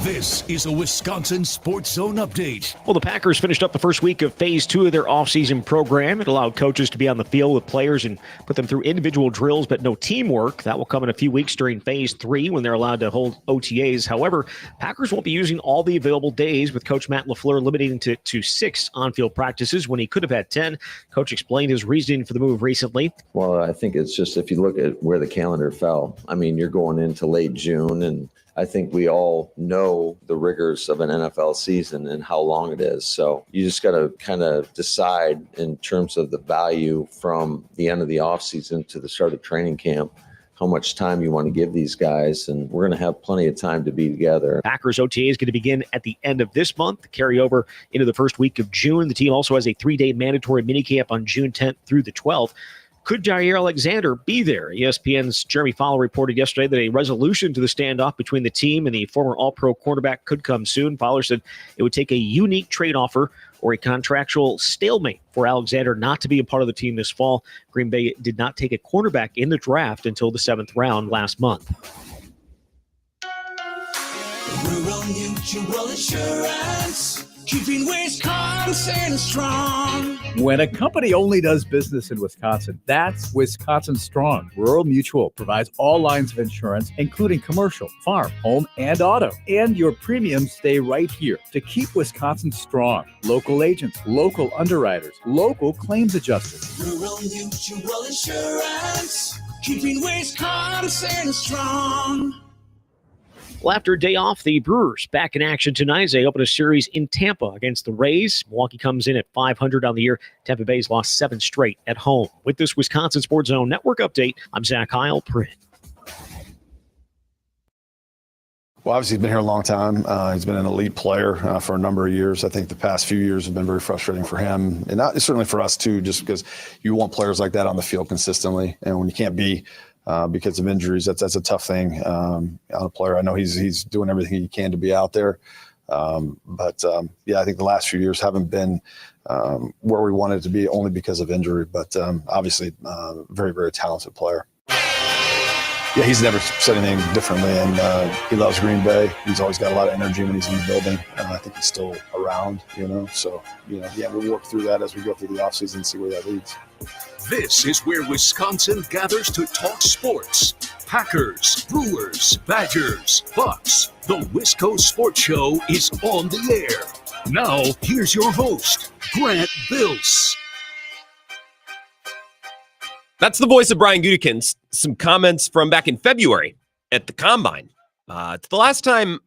This is a Wisconsin Sports Zone update. Well, the Packers finished up the first week of Phase 2 of their offseason program. It allowed coaches to be on the field with players and put them through individual drills, but no teamwork. That will come in a few weeks during Phase 3 when they're allowed to hold OTAs. However, Packers won't be using all the available days, with Coach Matt LaFleur limiting to 6 on-field practices when he could have had 10. Coach explained his reasoning for the move recently. Well, I think it's just if you look at where the calendar fell, I mean, you're going into late June, and I think we all know the rigors of an NFL season and how long it is. So you just got to kind of decide in terms of the value from the end of the offseason to the start of training camp, how much time you want to give these guys, and we're going to have plenty of time to be together. Packers OTA is going to begin at the end of this month, carry over into the first week of June. The team also has a 3-day mandatory minicamp on June 10th through the 12th. Could Jaire Alexander be there? ESPN's Jeremy Fowler reported yesterday that a resolution to the standoff between the team and the former All-Pro cornerback could come soon. Fowler said it would take a unique trade offer or a contractual stalemate for Alexander not to be a part of the team this fall. Green Bay did not take a cornerback in the draft until the 7th round last month. Rural Mutual Insurance, keeping Wisconsin strong. When a company only does business in Wisconsin, that's Wisconsin Strong. Rural Mutual provides all lines of insurance, including commercial, farm, home, and auto. And your premiums stay right here to keep Wisconsin strong. Local agents, local underwriters, local claims adjusters. Rural Mutual Insurance, keeping Wisconsin strong. Well, after a day off, the Brewers back in action tonight as they open a series in Tampa against the Rays. Milwaukee comes in at 500 on the year. Tampa Bay's lost 7 straight at home. With this Wisconsin Sports Zone Network update, I'm Zach Heil, Print. Well, obviously, he's been here a long time. He's been an elite player for a number of years. I think the past few years have been very frustrating for him, and certainly for us, too, just because you want players like that on the field consistently. And when you can't be because of injuries, that's a tough thing on a player. I know he's doing everything he can to be out there. But I think the last few years haven't been where we wanted to be only because of injury. But obviously, very, very talented player. Yeah, he's never said anything differently, and he loves Green Bay. He's always got a lot of energy when he's in the building. I think he's still around, So, we'll work through that as we go through the offseason and see where that leads. This is where Wisconsin gathers to talk sports. Packers, Brewers, Badgers, Bucks. The Wisco Sports Show is on the air. Now, here's your host, Grant Bills. That's the voice of Brian Gutekunst. Some comments from back in February at the Combine. It's the last time,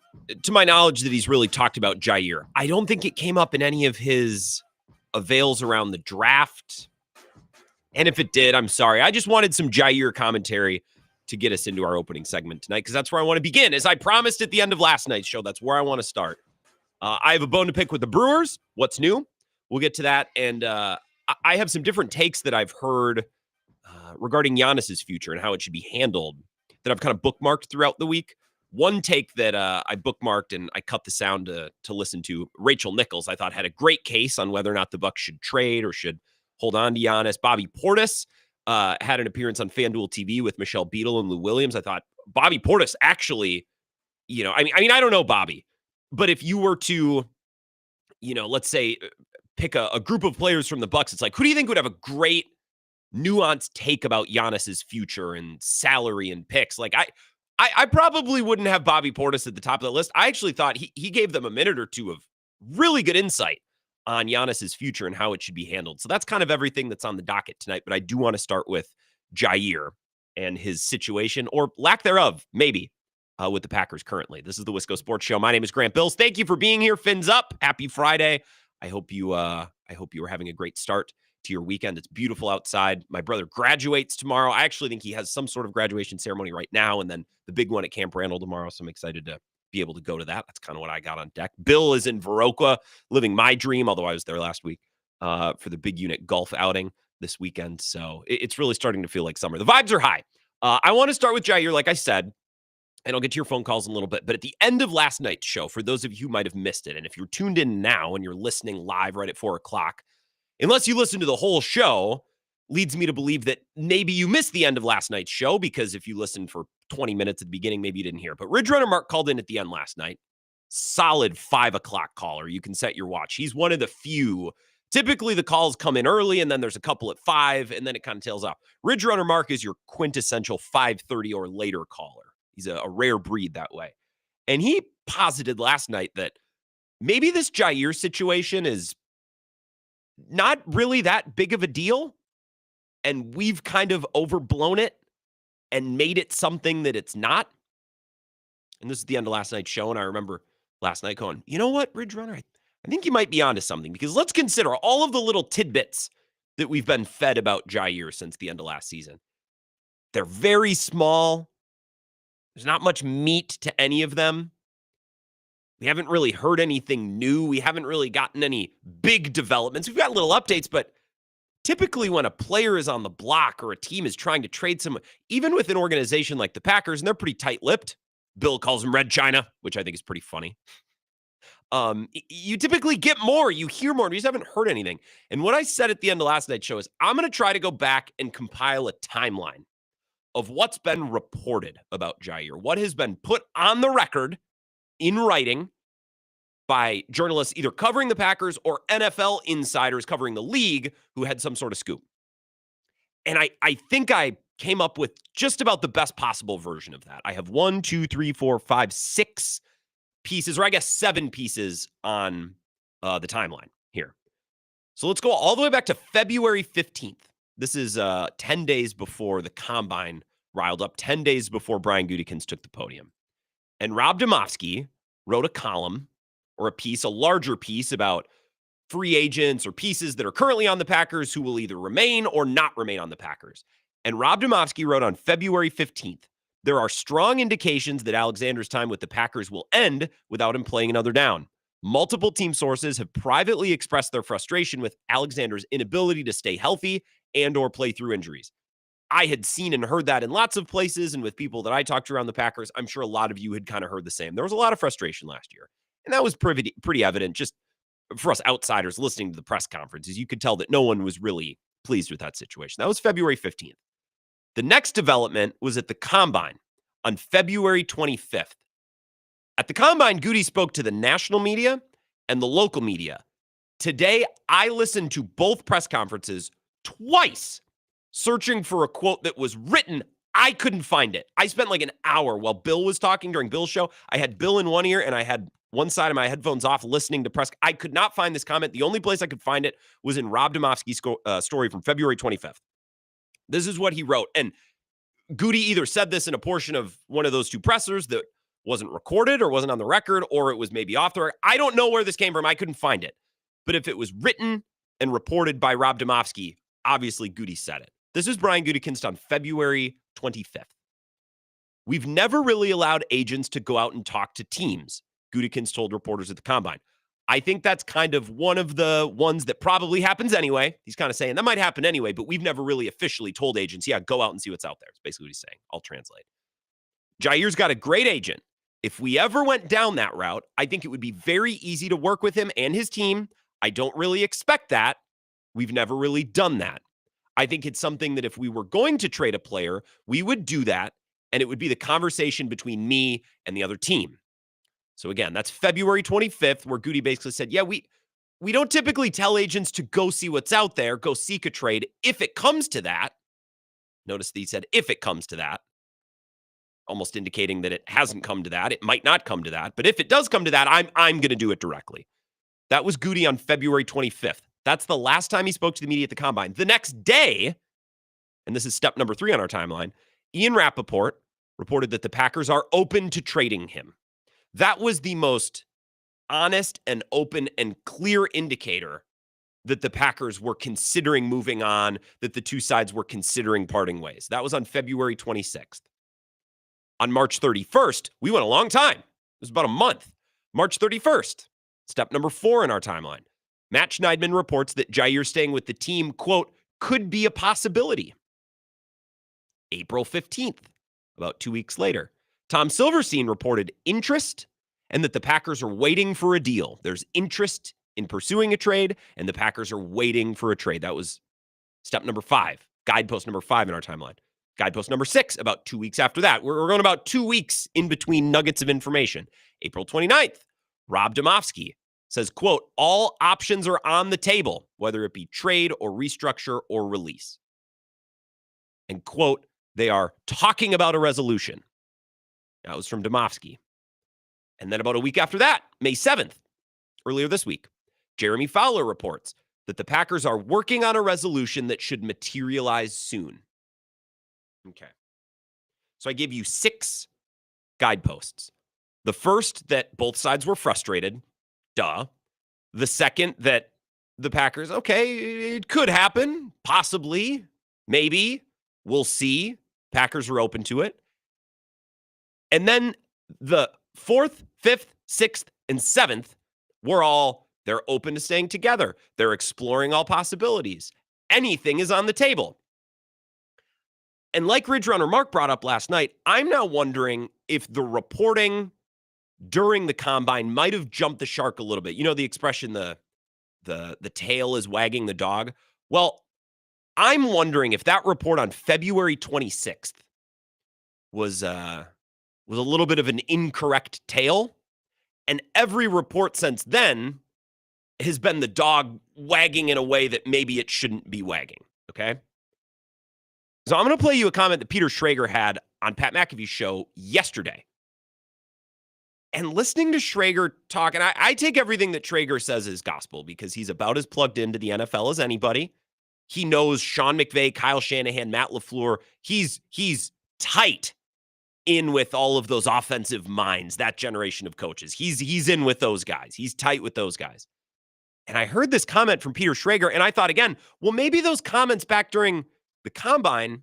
to my knowledge, that he's really talked about Jaire. I don't think it came up in any of his avails around the draft. And if it did, I'm sorry. I just wanted some Jaire commentary to get us into our opening segment tonight, because that's where I want to begin. As I promised at the end of last night's show, that's where I want to start. I have a bone to pick with the Brewers. What's new? We'll get to that. And I have some different takes that I've heard regarding Giannis's future and how it should be handled that I've kind of bookmarked throughout the week. One take that I bookmarked and I cut the sound to listen to, Rachel Nichols, I thought had a great case on whether or not the Bucks should trade or should hold on to Giannis. Bobby Portis had an appearance on FanDuel TV with Michelle Beadle and Lou Williams. I thought Bobby Portis actually, I mean, I don't know Bobby, but if you were to, let's say pick a group of players from the Bucks, it's like, who do you think would have a great nuanced take about Giannis's future and salary and picks? Like I probably wouldn't have Bobby Portis at the top of the list. I actually thought he gave them a minute or two of really good insight on Giannis's future and how it should be handled. So that's kind of everything that's on the docket tonight. But I do want to start with Jaire and his situation, or lack thereof, maybe, with the Packers currently. This is the Wisco Sports Show. My name is Grant Bills. Thank you for being here. Fins up. Happy Friday. I hope you are having a great start to your weekend. It's beautiful outside. My brother graduates tomorrow. I actually think he has some sort of graduation ceremony right now, and then the big one at Camp Randall tomorrow. So I'm excited to be able to go to that. That's kind of what I got on deck. Bill is in Viroqua, living my dream, although I was there last week for the big unit golf outing this weekend. So it's really starting to feel like summer. The vibes are high. I want to start with Jaire, like I said, and I'll get to your phone calls in a little bit. But at the end of last night's show, for those of you who might have missed it, and if you're tuned in now and you're listening live right at 4 o'clock, unless you listen to the whole show, leads me to believe that maybe you missed the end of last night's show, because if you listened for 20 minutes at the beginning, maybe you didn't hear. But Ridge Runner Mark called in at the end last night, solid 5 o'clock caller. You can set your watch. He's one of the few. Typically, the calls come in early, and then there's a couple at 5, and then it kind of tails off. Ridge Runner Mark is your quintessential 5:30 or later caller. He's a rare breed that way. And he posited last night that maybe this Jaire situation is not really that big of a deal, and we've kind of overblown it and made it something that it's not. And this is the end of last night's show, and I remember last night going, you know what, Ridge Runner, I think you might be onto something, because let's consider all of the little tidbits that we've been fed about Jaire since the end of last season. They're very small. There's not much meat to any of them. We haven't really heard anything new. We haven't really gotten any big developments. We've got little updates, but typically when a player is on the block or a team is trying to trade someone, even with an organization like the Packers, and they're pretty tight-lipped, Bill calls them Red China, which I think is pretty funny. You typically get more. You hear more. You just haven't heard anything. And what I said at the end of last night's show is I'm going to try to go back and compile a timeline of what's been reported about Jaire, what has been put on the record in writing by journalists either covering the Packers or NFL insiders covering the league who had some sort of scoop. And I think I came up with just about the best possible version of that. I have 1, 2, 3, 4, 5, 6 pieces, or I guess 7 pieces on the timeline here. So let's go all the way back to February 15th. This is 10 days before the Combine riled up, 10 days before Brian Gutekunst took the podium. And Rob Demovsky wrote a column or a piece, a larger piece about free agents or pieces that are currently on the Packers who will either remain or not remain on the Packers. And Rob Demovsky wrote on February 15th, there are strong indications that Alexander's time with the Packers will end without him playing another down. Multiple team sources have privately expressed their frustration with Alexander's inability to stay healthy and or play through injuries. I had seen and heard that in lots of places and with people that I talked to around the Packers. I'm sure a lot of you had kind of heard the same. There was a lot of frustration last year. And that was pretty evident just for us outsiders listening to the press conferences. You could tell that no one was really pleased with that situation. That was February 15th. The next development was at the Combine on February 25th. At the Combine, Goody spoke to the national media and the local media. Today, I listened to both press conferences twice, searching for a quote that was written. I couldn't find it. I spent like an hour while Bill was talking during Bill's show. I had Bill in one ear and I had one side of my headphones off listening to press. I could not find this comment. The only place I could find it was in Rob Demovsky's story from February 25th. This is what he wrote. And Goody either said this in a portion of one of those two pressers that wasn't recorded or wasn't on the record, or it was maybe off the record. I don't know where this came from. I couldn't find it. But if it was written and reported by Rob Demovsky, obviously Goody said it. This is Brian Gutekunst on February 25th. We've never really allowed agents to go out and talk to teams, Gutekunst told reporters at the Combine. I think that's kind of one of the ones that probably happens anyway. He's kind of saying that might happen anyway, but we've never really officially told agents, yeah, go out and see what's out there. It's basically what he's saying. I'll translate. Jaire's got a great agent. If we ever went down that route, I think it would be very easy to work with him and his team. I don't really expect that. We've never really done that. I think it's something that if we were going to trade a player, we would do that, and it would be the conversation between me and the other team. So again, that's February 25th, where Goody basically said, yeah, we don't typically tell agents to go see what's out there, go seek a trade if it comes to that. Notice that he said, if it comes to that, almost indicating that it hasn't come to that. It might not come to that, but if it does come to that, I'm going to do it directly. That was Goody on February 25th. That's the last time he spoke to the media at the Combine. The next day, and this is step number 3 on our timeline, Ian Rappaport reported that the Packers are open to trading him. That was the most honest and open and clear indicator that the Packers were considering moving on, that the two sides were considering parting ways. That was on February 26th. On March 31st, we went a long time. It was about a month. March 31st, step number 4 in our timeline. Matt Schneidman reports that Jaire staying with the team, quote, could be a possibility. April 15th, about 2 weeks later, Tom Silverstein reported interest and that the Packers are waiting for a deal. There's interest in pursuing a trade, and the Packers are waiting for a trade. That was step number 5, guidepost number 5 in our timeline. Guidepost number 6, about 2 weeks after that. We're going about 2 weeks in between nuggets of information. April 29th, Rob Domofsky says, quote, all options are on the table, whether it be trade or restructure or release. And quote, they are talking about a resolution. That was from Domofsky. And then about a week after that, May 7th, earlier this week, Jeremy Fowler reports that the Packers are working on a resolution that should materialize soon. Okay. So I gave you 6 guideposts. The first, that both sides were frustrated. Duh. The second, that the Packers, okay, it could happen. Possibly. Maybe. We'll see. Packers are open to it. And then the 4th, 5th, 6th, and 7th were all, they're open to staying together. They're exploring all possibilities. Anything is on the table. And like Ridge Runner Mark brought up last night, I'm now wondering if the reporting during the combine might have jumped the shark a little bit. You know the expression, the tail is wagging the dog? Well, I'm wondering if that report on February 26th was a little bit of an incorrect tale, and every report since then has been the dog wagging in a way that maybe it shouldn't be wagging, okay? So I'm going to play you a comment that Peter Schrager had on Pat McAfee's show yesterday. And listening to Schrager talk, and I take everything that Schrager says as gospel because he's about as plugged into the NFL as anybody. He knows Sean McVay, Kyle Shanahan, Matt LaFleur. He's tight in with all of those offensive minds, that generation of coaches. He's in with those guys. He's tight with those guys. And I heard this comment from Peter Schrager, and I thought again, well, maybe those comments back during the combine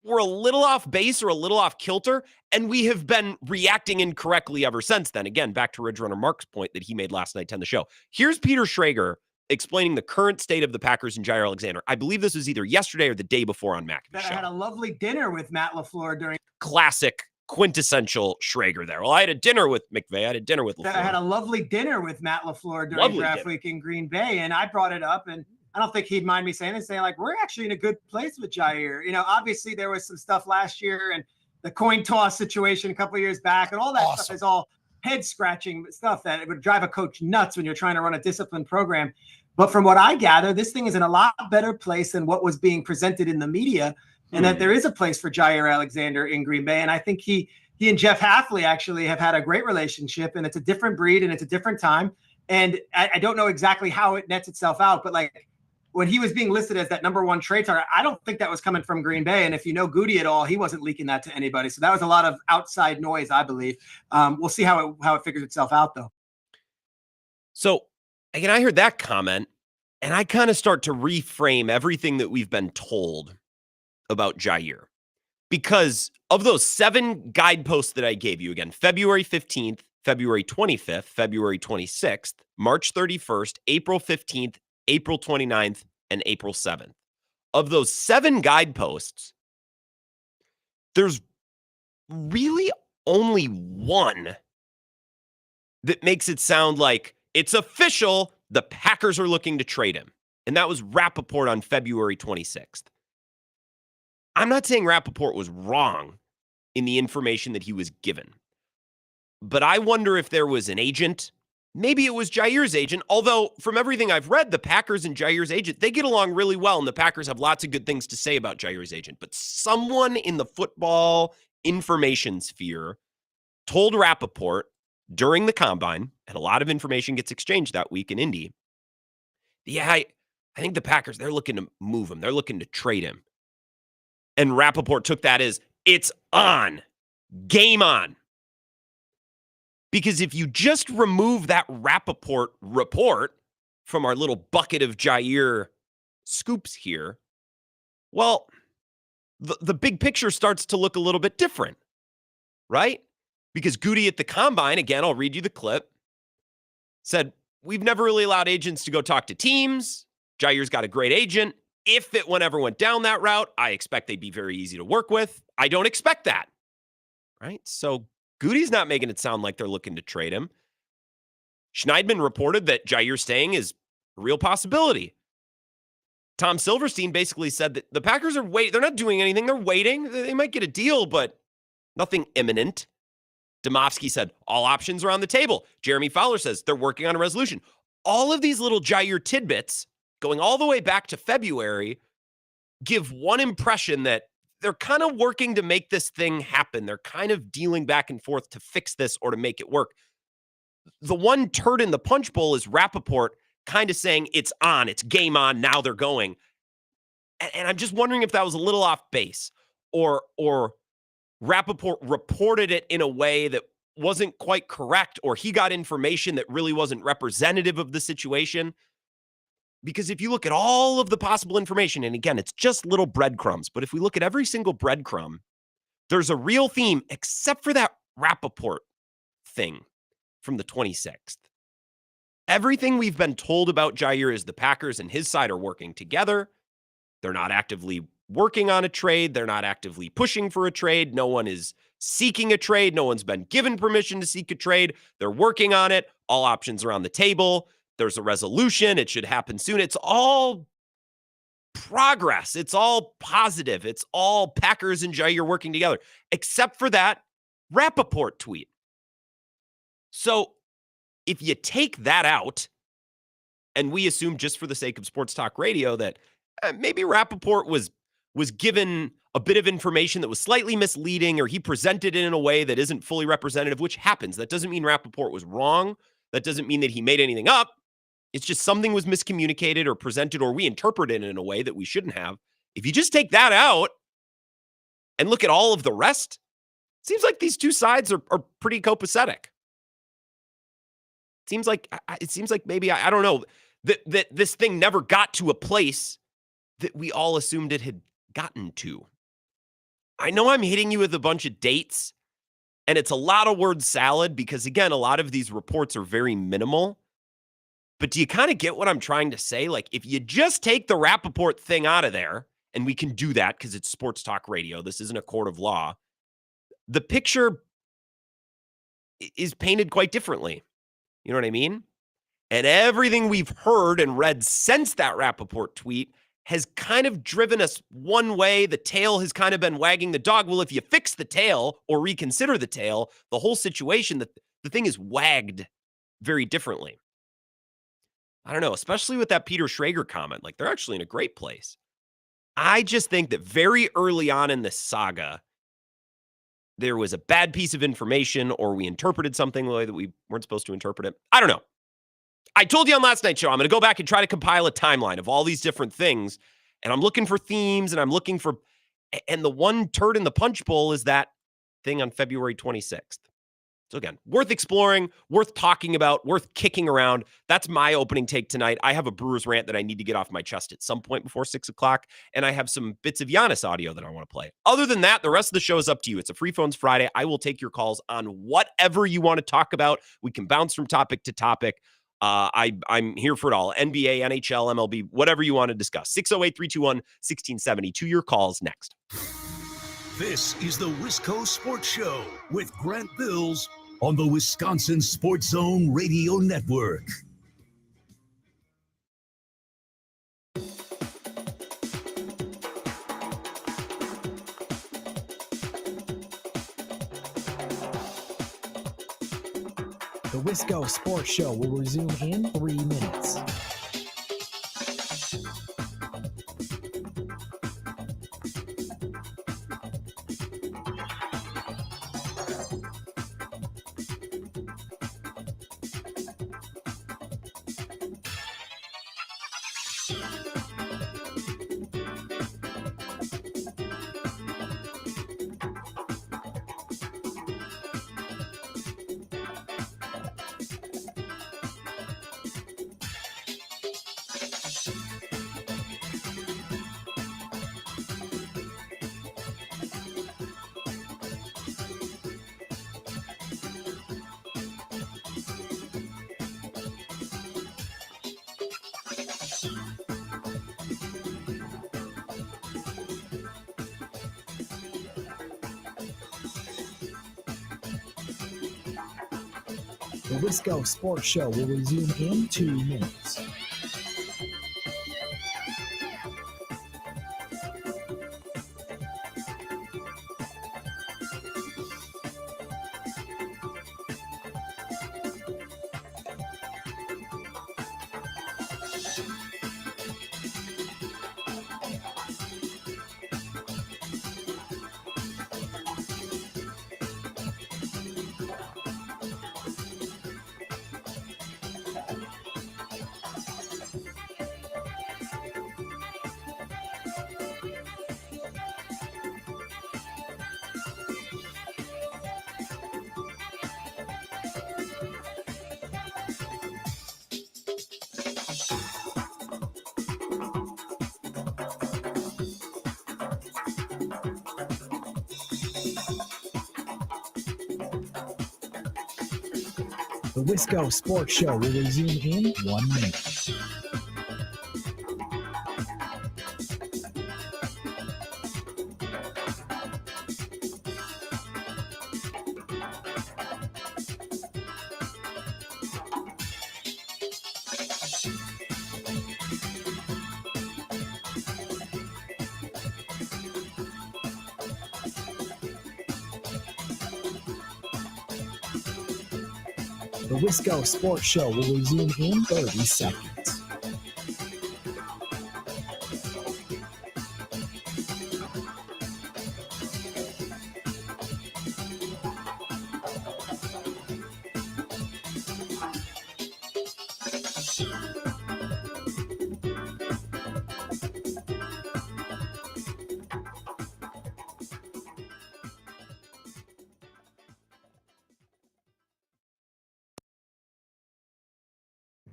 were a little off base or a little off kilter, and we have been reacting incorrectly ever since then. Again, back to Ridge Runner Mark's point that he made last night on the show. Here's Peter Schrager explaining the current state of the Packers and Jaire Alexander. I believe this was either yesterday or the day before on McAfee's show. I had a lovely dinner with Matt LaFleur during... Classic, quintessential Schrager there. Well, I had a dinner with McVay. I had a dinner with LaFleur. I had a lovely dinner with Matt LaFleur during draft week in Green Bay, and I brought it up, and I don't think he'd mind me saying like, we're actually in a good place with Jaire. You know, obviously there was some stuff last year and the coin toss situation a couple of years back, and all that stuff is all head-scratching stuff that it would drive a coach nuts when you're trying to run a disciplined program. But from what I gather, this thing is in a lot better place than what was being presented in the media, and that there is a place for Jaire Alexander in Green Bay. And I think he and Jeff Hafley actually have had a great relationship, and it's a different breed and it's a different time. And I don't know exactly how it nets itself out, but like when he was being listed as that number 1 trade target, I don't think that was coming from Green Bay. And if you know Goody at all, he wasn't leaking that to anybody. So that was a lot of outside noise, I believe. We'll see how it figures itself out, though. So again, I heard that comment, and I kind of start to reframe everything that we've been told about Jaire. Because of those 7 guideposts that I gave you, again, February 15th, February 25th, February 26th, March 31st, April 15th, April 29th, and April 7th. Of those 7 guideposts, there's really only one that makes it sound like it's official, the Packers are looking to trade him. And that was Rappaport on February 26th. I'm not saying Rappaport was wrong in the information that he was given. But I wonder if there was an agent. Maybe it was Jaire's agent, although from everything I've read, the Packers and Jaire's agent, they get along really well, and the Packers have lots of good things to say about Jaire's agent. But someone in the football information sphere told Rappaport during the combine, and a lot of information gets exchanged that week in Indy, yeah, I think the Packers, they're looking to move him. They're looking to trade him. And Rappaport took that as, it's on. Game on. Because if you just remove that Rappaport report from our little bucket of Jaire scoops here, well, the big picture starts to look a little bit different, right? Because Goody at the combine, again, I'll read you the clip, said, we've never really allowed agents to go talk to teams. Jaire's got a great agent. If it ever went down that route, I expect they'd be very easy to work with. I don't expect that, right? So Goody's not making it sound like they're looking to trade him. Schneidman reported that Jaire staying is a real possibility. Tom Silverstein basically said that the Packers are waiting. They're not doing anything. They're waiting. They might get a deal, but nothing imminent. Domofsky said all options are on the table. Jeremy Fowler says they're working on a resolution. All of these little Jaire tidbits going all the way back to February give one impression that they're kind of working to make this thing happen. They're kind of dealing back and forth to fix this or to make it work. The one turd in the punch bowl is Rappaport kind of saying it's on, it's game on, now they're going. And I'm just wondering if that was a little off base or Rappaport reported it in a way that wasn't quite correct, or he got information that really wasn't representative of the situation. Because if you look at all of the possible information, and again, it's just little breadcrumbs, but if we look at every single breadcrumb, there's a real theme, except for that Rappaport thing from the 26th. Everything we've been told about Jaire is the Packers and his side are working together. They're not actively working on a trade. They're not actively pushing for a trade. No one is seeking a trade. No one's been given permission to seek a trade. They're working on it. All options are on the table. There's a resolution. It should happen soon. It's all progress. It's all positive. It's all Packers and Jaire working together, except for that Rappaport tweet. So if you take that out, and we assume just for the sake of Sports Talk Radio that maybe Rappaport was given a bit of information that was slightly misleading, or he presented it in a way that isn't fully representative, which happens. That doesn't mean Rappaport was wrong. That doesn't mean that he made anything up. It's just something was miscommunicated or presented, or we interpreted it in a way that we shouldn't have. If you just take that out and look at all of the rest, it seems like these two sides are pretty copacetic. It seems like maybe, I don't know, that this thing never got to a place that we all assumed it had gotten to. I know I'm hitting you with a bunch of dates, and it's a lot of word salad because, again, a lot of these reports are very minimal. But do you kind of get what I'm trying to say? Like, if you just take the Rappaport thing out of there, and we can do that because it's Sports Talk Radio, this isn't a court of law, the picture is painted quite differently. You know what I mean? And everything we've heard and read since that Rappaport tweet has kind of driven us one way. The tail has kind of been wagging the dog. Well, if you fix the tail or reconsider the tail, the whole situation, the thing is wagged very differently. I don't know, especially with that Peter Schrager comment. Like, they're actually in a great place. I just think that very early on in this saga, there was a bad piece of information, or we interpreted something the way that we weren't supposed to interpret it. I don't know. I told you on last night's show, I'm going to go back and try to compile a timeline of all these different things. And I'm looking for themes, and I'm looking for, and the one turd in the punch bowl is that thing on February 26th. So again, worth exploring, worth talking about, worth kicking around. That's my opening take tonight. I have a Brewers rant that I need to get off my chest at some point before 6 o'clock, and I have some bits of Giannis audio that I want to play. Other than that, the rest of the show is up to you. It's a Free Phones Friday. I will take your calls on whatever you want to talk about. We can bounce from topic to topic. I'm here for it all. NBA, NHL, MLB, whatever you want to discuss. 608-321-1670. To your calls next. This is the Wisco Sports Show with Grant Bills on the Wisconsin Sports Zone Radio Network. The Wisco Sports Show will resume in 3 minutes. The Wisco Sports Show will resume in 2 minutes. The Wisco Sports Show will resume in 1 minute. The Wisco Sports Show will resume in 30 seconds.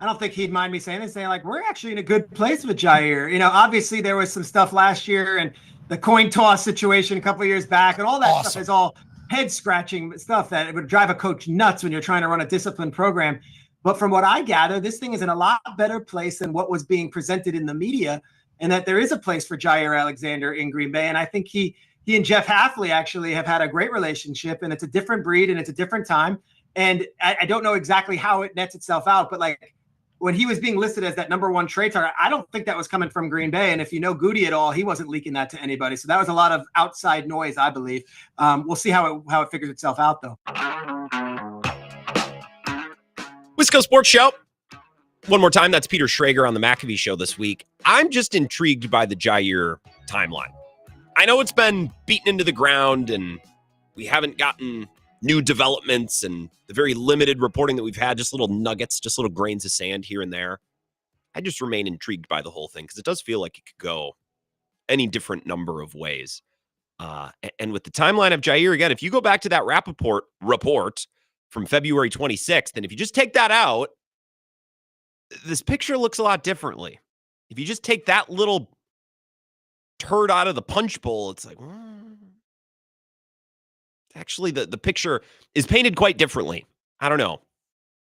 I don't think he'd mind me saying this, saying like, we're actually in a good place with Jaire. You know, obviously there was some stuff last year and the coin toss situation a couple of years back and all that stuff is all head scratching stuff that it would drive a coach nuts when you're trying to run a disciplined program. But from what I gather, this thing is in a lot better place than what was being presented in the media, and that there is a place for Jaire Alexander in Green Bay. And I think he and Jeff Hafley actually have had a great relationship, and it's a different breed and it's a different time. And I don't know exactly how it nets itself out, but like, when he was being listed as that number one trade target, I don't think that was coming from Green Bay. And if you know Goody at all, he wasn't leaking that to anybody. So that was a lot of outside noise, I believe. We'll see how it figures itself out, though. Wisco Sports Show. One more time, that's Peter Schrager on the McAfee Show this week. I'm just intrigued by the Jaire timeline. I know it's been beaten into the ground and we haven't gotten new developments and the very limited reporting that we've had, just little nuggets, just little grains of sand here and there. I just remain intrigued by the whole thing because it does feel like it could go any different number of ways. And with the timeline of Jaire, again, if you go back to that Rappaport report from February 26th, and if you just take that out, this picture looks a lot differently. If you just take that little turd out of the punch bowl, it's like, actually, the picture is painted quite differently. I don't know.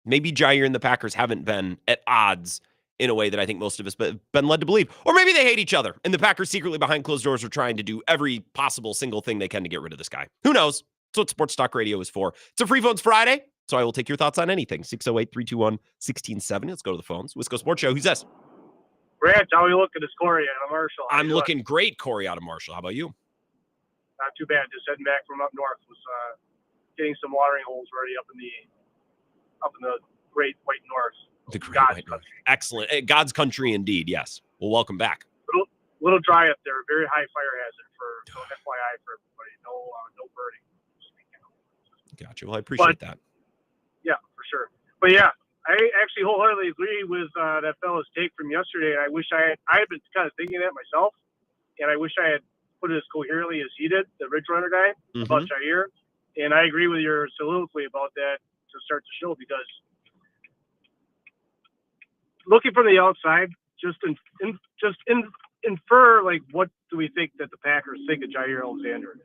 Maybe Jaire and the Packers haven't been at odds in a way that I think most of us have been led to believe. Or maybe they hate each other, and the Packers secretly behind closed doors are trying to do every possible single thing they can to get rid of this guy. Who knows? That's what Sports Talk Radio is for. It's a Free Phones Friday, so I will take your thoughts on anything. 608-321-1670. Let's go to the phones. Wisco Sports Show. Who's this? Brad, how are you looking? It's Corey out of Marshall. I'm looking great, Corey out of Marshall. How about you? Not too bad. Just heading back from up north. Was getting some watering holes ready up in the Great White North. The Great White North. Excellent. God's country indeed. Yes. Well, welcome back. Little dry up there. Very high fire hazard for FYI for everybody. No burning. Gotcha. Well, I appreciate that. Yeah, for sure. But yeah, I actually wholeheartedly agree with that fella's take from yesterday. I wish I had been kind of thinking that myself, and I wish I had put it as coherently as he did, the Ridge Runner guy, about Jaire. And I agree with your soliloquy about that to start the show, because looking from the outside, just infer, like, what do we think that the Packers think of Jaire Alexander?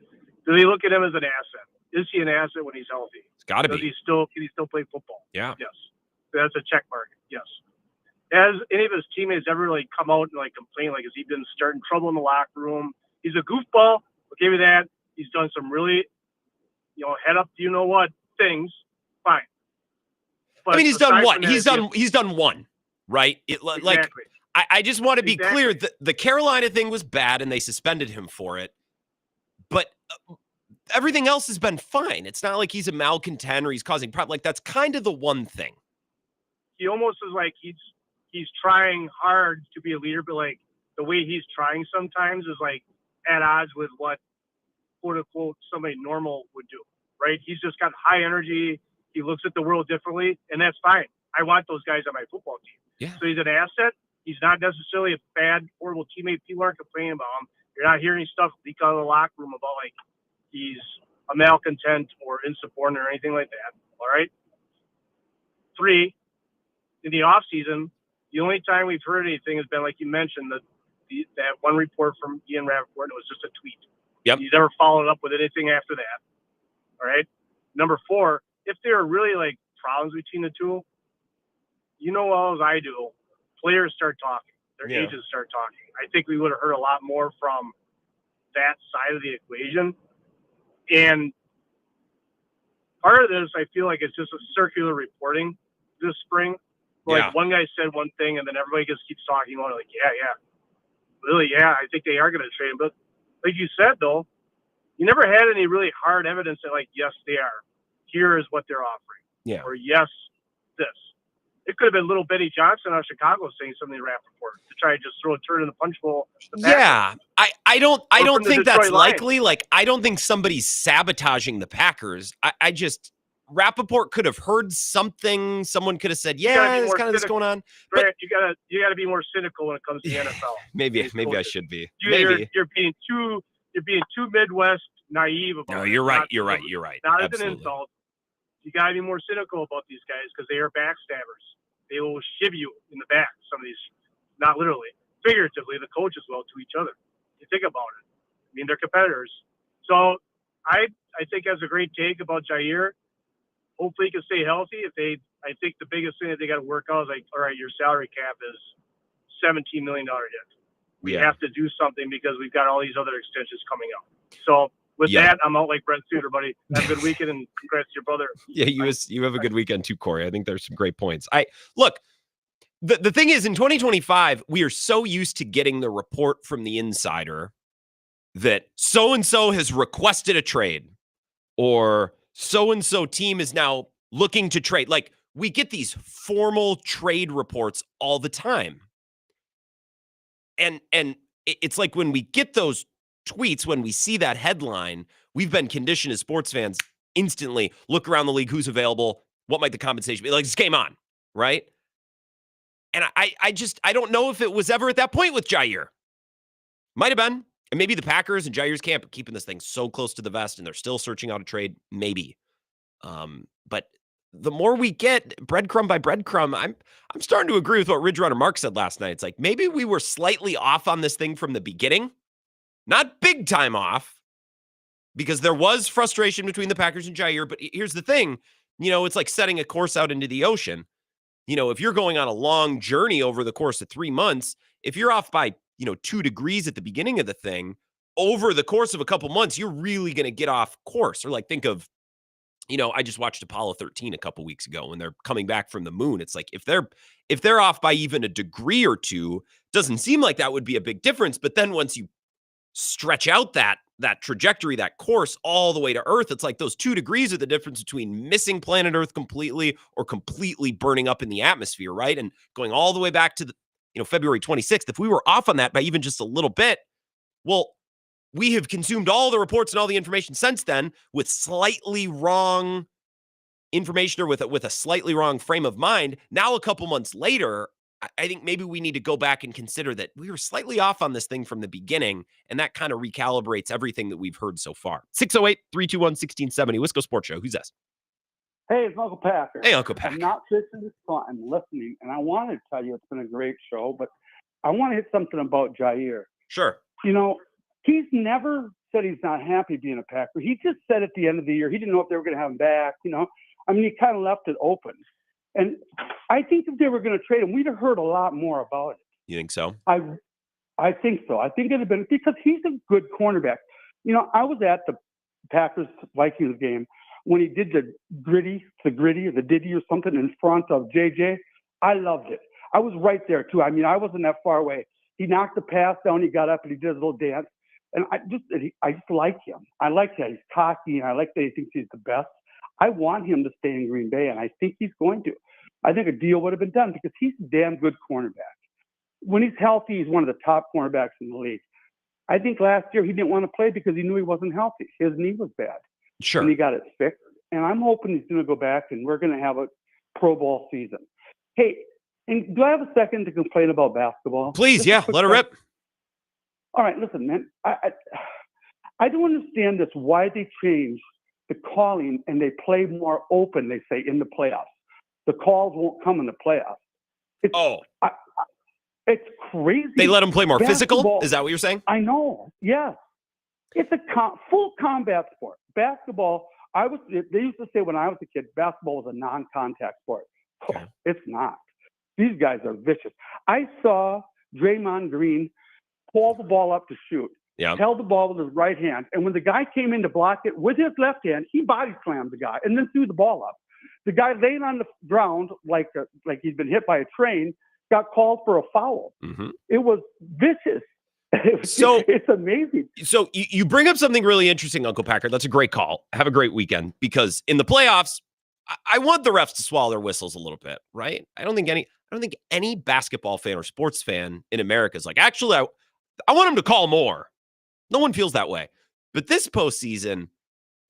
Do they look at him as an asset? Is he an asset when he's healthy? It's got to be. Can he still play football? Yeah. Yes. That's a check mark. Yes. Has any of his teammates ever come out and complain? Has he been starting trouble in the locker room? He's a goofball. I'll give you that. He's done some really, head up, things. Fine. But I mean, he's done what? He's done one, right? Exactly. I just want to be clear that the Carolina thing was bad and they suspended him for it. But everything else has been fine. It's not like he's a malcontent or he's causing problems. That's kind of the one thing. He almost is he's trying hard to be a leader, but the way he's trying sometimes is at odds with what, quote unquote, somebody normal would do, right? He's just got high energy. He looks at the world differently, and that's fine. I want those guys on my football team. Yeah. So he's an asset. He's not necessarily a bad, horrible teammate. People aren't complaining about him. You're not hearing stuff leak out of the locker room about he's a malcontent or insubordinate or anything like that. All right. 3, in the off season, the only time we've heard anything has been, like you mentioned, that one report from Ian Rappaport, and it was just a tweet. Yep. He's never followed up with anything after that. All right. Number 4, if they're really problems between the two, you know well as I do, players start talking. Their agents start talking. I think we would have heard a lot more from that side of the equation. And part of this, I feel like it's just a circular reporting this spring. Like one guy said one thing, and then everybody just keeps talking about it. Like, really, I think they are going to trade him. But like you said, though, you never had any really hard evidence that, like, yes, they are. Here is what they're offering. Yeah. Or yes, this. It could have been little Benny Johnson out of Chicago saying something to Rappaport to try to just throw a turd in the punch bowl. Yeah, I don't think that's Lions. likely. Like, I don't think somebody's sabotaging the Packers. I just Rappaport could have heard something. Someone could have said, "Yeah, there's kind of this going on." But you gotta be more cynical when it comes to the NFL. Maybe I should be. You're being too Midwest naive about it. No, you're right. You're right. Not as Absolutely. an insult. You gotta be more cynical about these guys because they are backstabbers. They will shiv you in the back. Some of these, not literally, figuratively, the coaches will to each other. You think about it. I mean, they're competitors. So I think that's a great take about Jaire. Hopefully he can stay healthy. I think the biggest thing that they got to work out is like, all right, your salary cap is $17 million hit. We have to do something because we've got all these other extensions coming up. So with that, I'm out like Brent Suter, buddy. Have a good weekend and congrats to your brother. Yeah, you have a good weekend too, Corey. I think there's some great points. Look, the thing is, in 2025, we are so used to getting the report from the insider that so-and-so has requested a trade or so-and-so team is now looking to trade. Like, we get these formal trade reports all the time. And it's like when we get those tweets, when we see that headline, we've been conditioned as sports fans instantly look around the league, who's available, what might the compensation be? Like, it's game on, right? And I don't know if it was ever at that point with Jaire. Might have been. And maybe the Packers and Jaire's camp are keeping this thing so close to the vest and they're still searching out a trade. Maybe. But the more we get breadcrumb by breadcrumb, I'm starting to agree with what Ridge Runner Mark said last night. It's like maybe we were slightly off on this thing from the beginning. Not big time off, because there was frustration between the Packers and Jaire. But here's the thing, it's like setting a course out into the ocean. If you're going on a long journey over the course of 3 months, if you're off by, 2 degrees at the beginning of the thing, over the course of a couple months, you're really going to get off course. Or like, think of, I just watched Apollo 13 a couple weeks ago when they're coming back from the moon. It's like, if they're off by even a degree or two, doesn't seem like that would be a big difference. But then once you stretch out that trajectory, that course all the way to Earth, it's like those 2 degrees are the difference between missing planet Earth completely or completely burning up in the atmosphere, right? And going all the way back to the, February 26th, if we were off on that by even just a little bit, well, we have consumed all the reports and all the information since then with slightly wrong information or with a slightly wrong frame of mind. Now, a couple months later, I think maybe we need to go back and consider that we were slightly off on this thing from the beginning, and that kind of recalibrates everything that we've heard so far. 608-321-1670, Wisco Sports Show. Who's this? Hey, it's Uncle Packer. Hey, Uncle Packer. I'm not fixing this call. I'm listening, and I want to tell you it's been a great show, but I want to hit something about Jaire. Sure. He's never said he's not happy being a Packer. He just said at the end of the year he didn't know if they were going to have him back. He kind of left it open. And I think if they were going to trade him, we'd have heard a lot more about it. You think so? I think so. I think it'd have been because he's a good cornerback. I was at the Packers-Vikings game when he did the gritty or the ditty or something in front of JJ. I loved it. I was right there too. I mean, I wasn't that far away. He knocked the pass down. He got up and he did his little dance. And I just like him. I like that he's cocky, and I like that he thinks he's the best. I want him to stay in Green Bay, and I think he's going to. I think a deal would have been done because he's a damn good cornerback. When he's healthy, he's one of the top cornerbacks in the league. I think last year he didn't want to play because he knew he wasn't healthy. His knee was bad. Sure. And he got it fixed. And I'm hoping he's going to go back, and we're going to have a Pro Bowl season. Hey, and do I have a second to complain about basketball? Please, yeah, let it rip. All right, listen, man. I don't understand this, why they changed the calling and they play more open, they say, in the playoffs. The calls won't come in the playoffs. It's crazy. They let them play more Basketball, physical? Is that what you're saying? I know, yes. It's a full combat sport. Basketball, They used to say when I was a kid, basketball was a non-contact sport. Okay. It's not. These guys are vicious. I saw Draymond Green pull the ball up to shoot, held the ball with his right hand, and when the guy came in to block it with his left hand, he body slammed the guy and then threw the ball up. The guy laying on the ground like he'd been hit by a train got called for a foul. Mm-hmm. It was vicious. So it's amazing. So you bring up something really interesting, Uncle Packer. That's a great call. Have a great weekend, because in the playoffs, I want the refs to swallow their whistles a little bit, right? I don't think any basketball fan or sports fan in America is like, actually, I want them to call more. No one feels that way. But this postseason,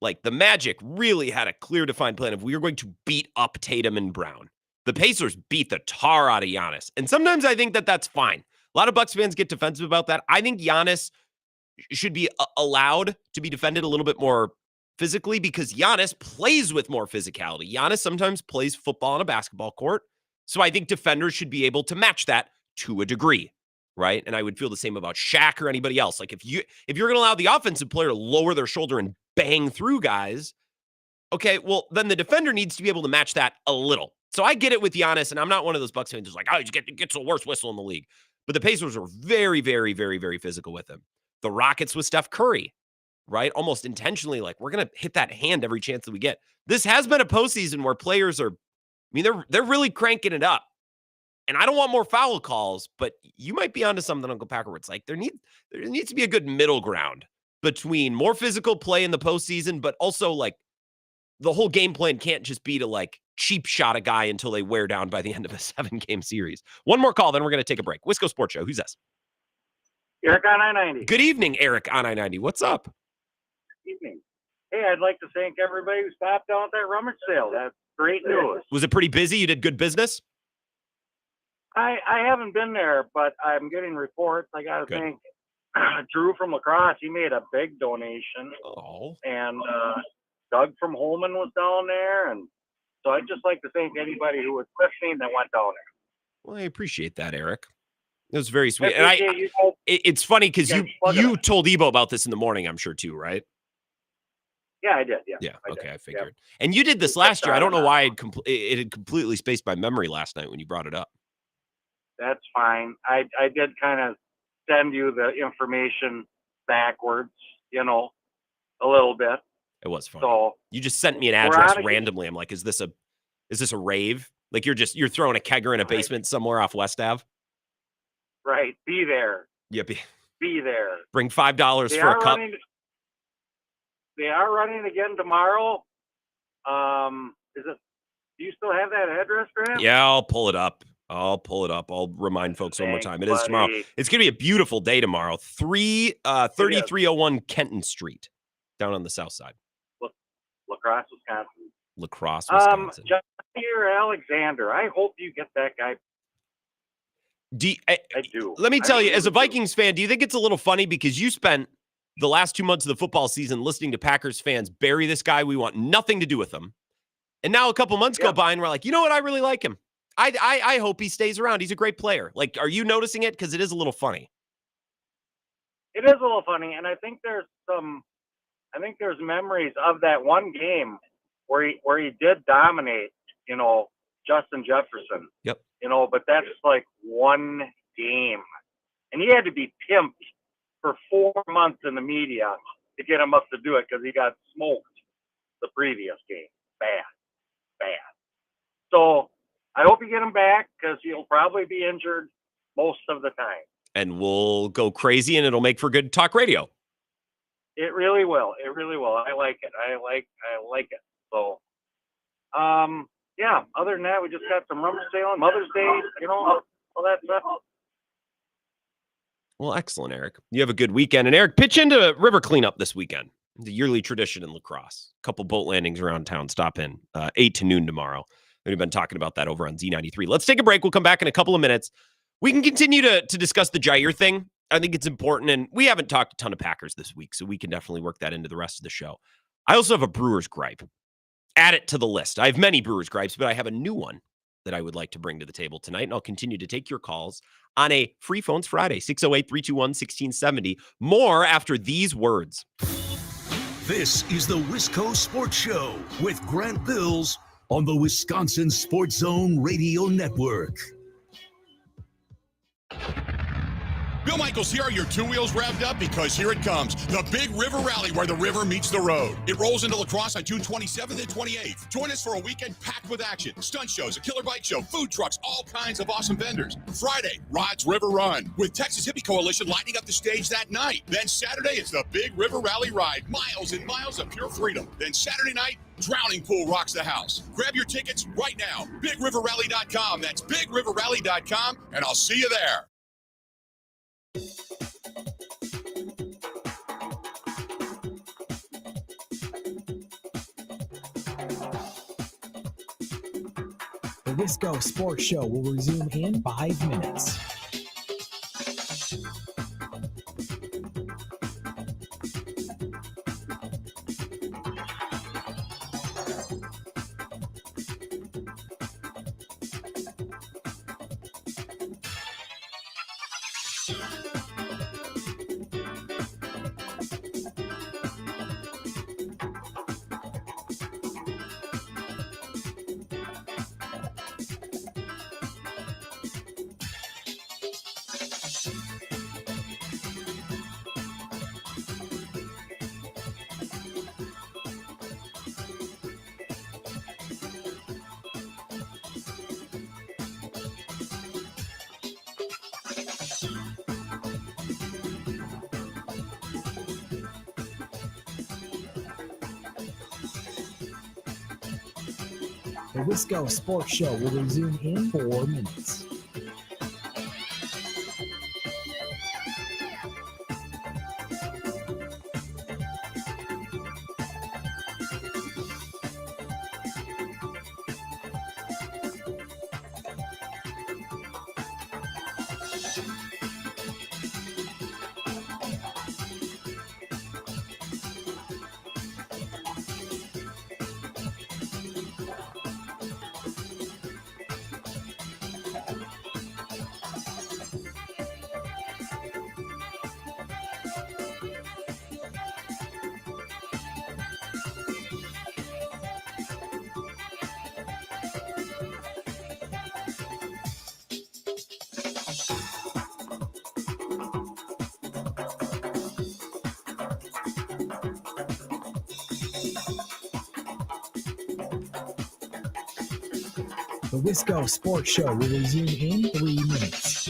like, the Magic really had a clear defined plan of, we are going to beat up Tatum and Brown. The Pacers beat the tar out of Giannis. And sometimes I think that that's fine. A lot of Bucks fans get defensive about that. I think Giannis should be allowed to be defended a little bit more physically, because Giannis plays with more physicality. Giannis sometimes plays football on a basketball court. So I think defenders should be able to match that to a degree, right? And I would feel the same about Shaq or anybody else. Like, if you're going to allow the offensive player to lower their shoulder and bang through guys, okay, well, then the defender needs to be able to match that a little. So I get it with Giannis, and I'm not one of those Bucks fans who's like, oh, he gets the worst whistle in the league. But the Pacers were very, very, very, very physical with him. The Rockets with Steph Curry, right? Almost intentionally, like, we're going to hit that hand every chance that we get. This has been a postseason where players are, they're really cranking it up. And I don't want more foul calls, but you might be onto something, Uncle Packer, where it's like there needs to be a good middle ground between more physical play in the postseason, but also, like, the whole game plan can't just be to, like, cheap shot a guy until they wear down by the end of a 7-game series. One more call, then we're going to take a break. Wisco Sports Show. Who's this? Eric on I-90. Good evening, Eric on I-90. What's up? Good evening. Hey, I'd like to thank everybody who stopped down at that rummage sale. That's great news. Was it pretty busy? You did good business? I haven't been there, but I'm getting reports. I got to thank Drew from La Crosse. He made a big donation. Oh. And Doug from Holman was down there. And so I'd just like to thank anybody who was listening that went down there. Well, I appreciate that, Eric. It was very sweet. And it's funny because you told Ebo about this in the morning, I'm sure, too, right? Yeah, I did. Yeah. Okay, I figured. Yeah. And you did this last year. I don't know why it had completely spaced my memory last night when you brought it up. That's fine. I did kind of send you the information backwards, a little bit. It was fun. So you just sent me an address randomly. I'm like, is this a rave? Like, you're throwing a kegger in a basement somewhere off West Ave? Right. Be there. Yeah. Be there. Bring $5 for a cup. They are running again tomorrow. Do you still have that address, Grant? Yeah, I'll pull it up. I'll remind folks one more time. It is tomorrow. It's going to be a beautiful day tomorrow. 3301 Kenton Street, down on the south side. La Crosse, Wisconsin. La Crosse, Wisconsin. Jaire Alexander. I hope you get that guy. I do. Let me tell you, as a Vikings fan, do you think it's a little funny because you spent the last 2 months of the football season listening to Packers fans bury this guy? We want nothing to do with him. And now a couple months go by and we're like, you know what? I really like him. I hope he stays around. He's a great player. Like, are you noticing it? Because it is a little funny. It is a little funny, and I think there's memories of that one game where he did dominate, Justin Jefferson. Yep. But that's like one game, and he had to be pimped for 4 months in the media to get him up to do it because he got smoked the previous game. Bad. So I hope you get him back because he'll probably be injured most of the time. And we'll go crazy, and it'll make for good talk radio. It really will. I like it. I like it. So, yeah. Other than that, we just got some rummage sale on Mother's Day. All that stuff. Well, excellent, Eric. You have a good weekend. And Eric, pitch into river cleanup this weekend. The yearly tradition in La Crosse. A couple boat landings around town. Stop in 8 to noon tomorrow. We've been talking about that over on Z93. Let's take a break. We'll come back in a couple of minutes. We can continue to discuss the Jaire thing. I think it's important, and we haven't talked a ton of Packers this week, so we can definitely work that into the rest of the show. I also have a Brewers gripe. Add it to the list. I have many Brewers gripes, but I have a new one that I would like to bring to the table tonight, and I'll continue to take your calls on a Free Phones Friday, 608-321-1670. More after these words. This is the Wisco Sports Show with Grant Bills on the Wisconsin Sports Zone Radio Network. Bill Michaels here. Are your two wheels revved up? Because here it comes. The Big River Rally where the river meets the road. It rolls into La Crosse on June 27th and 28th. Join us for a weekend packed with action. Stunt shows, a killer bike show, food trucks, all kinds of awesome vendors. Friday, Rod's River Run with Texas Hippie Coalition lighting up the stage that night. Then Saturday, it's the Big River Rally Ride. Miles and miles of pure freedom. Then Saturday night, Drowning Pool rocks the house. Grab your tickets right now. BigRiverRally.com. That's BigRiverRally.com, and I'll see you there. The Wisco Sports Show will resume in 5 minutes. The Wisco Sports Show will resume in 4 minutes. The Wisco Sports Show will resume in 3 minutes.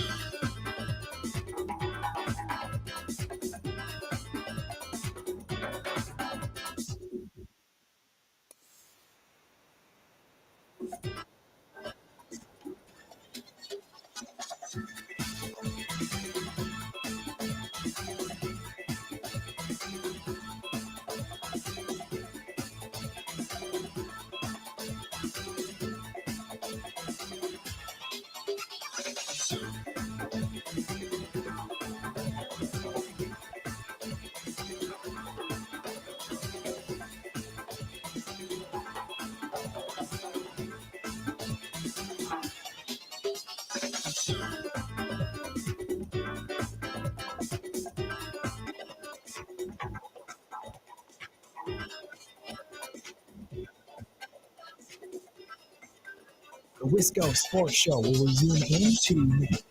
The Wisco Sports Show will resume in 2 minutes.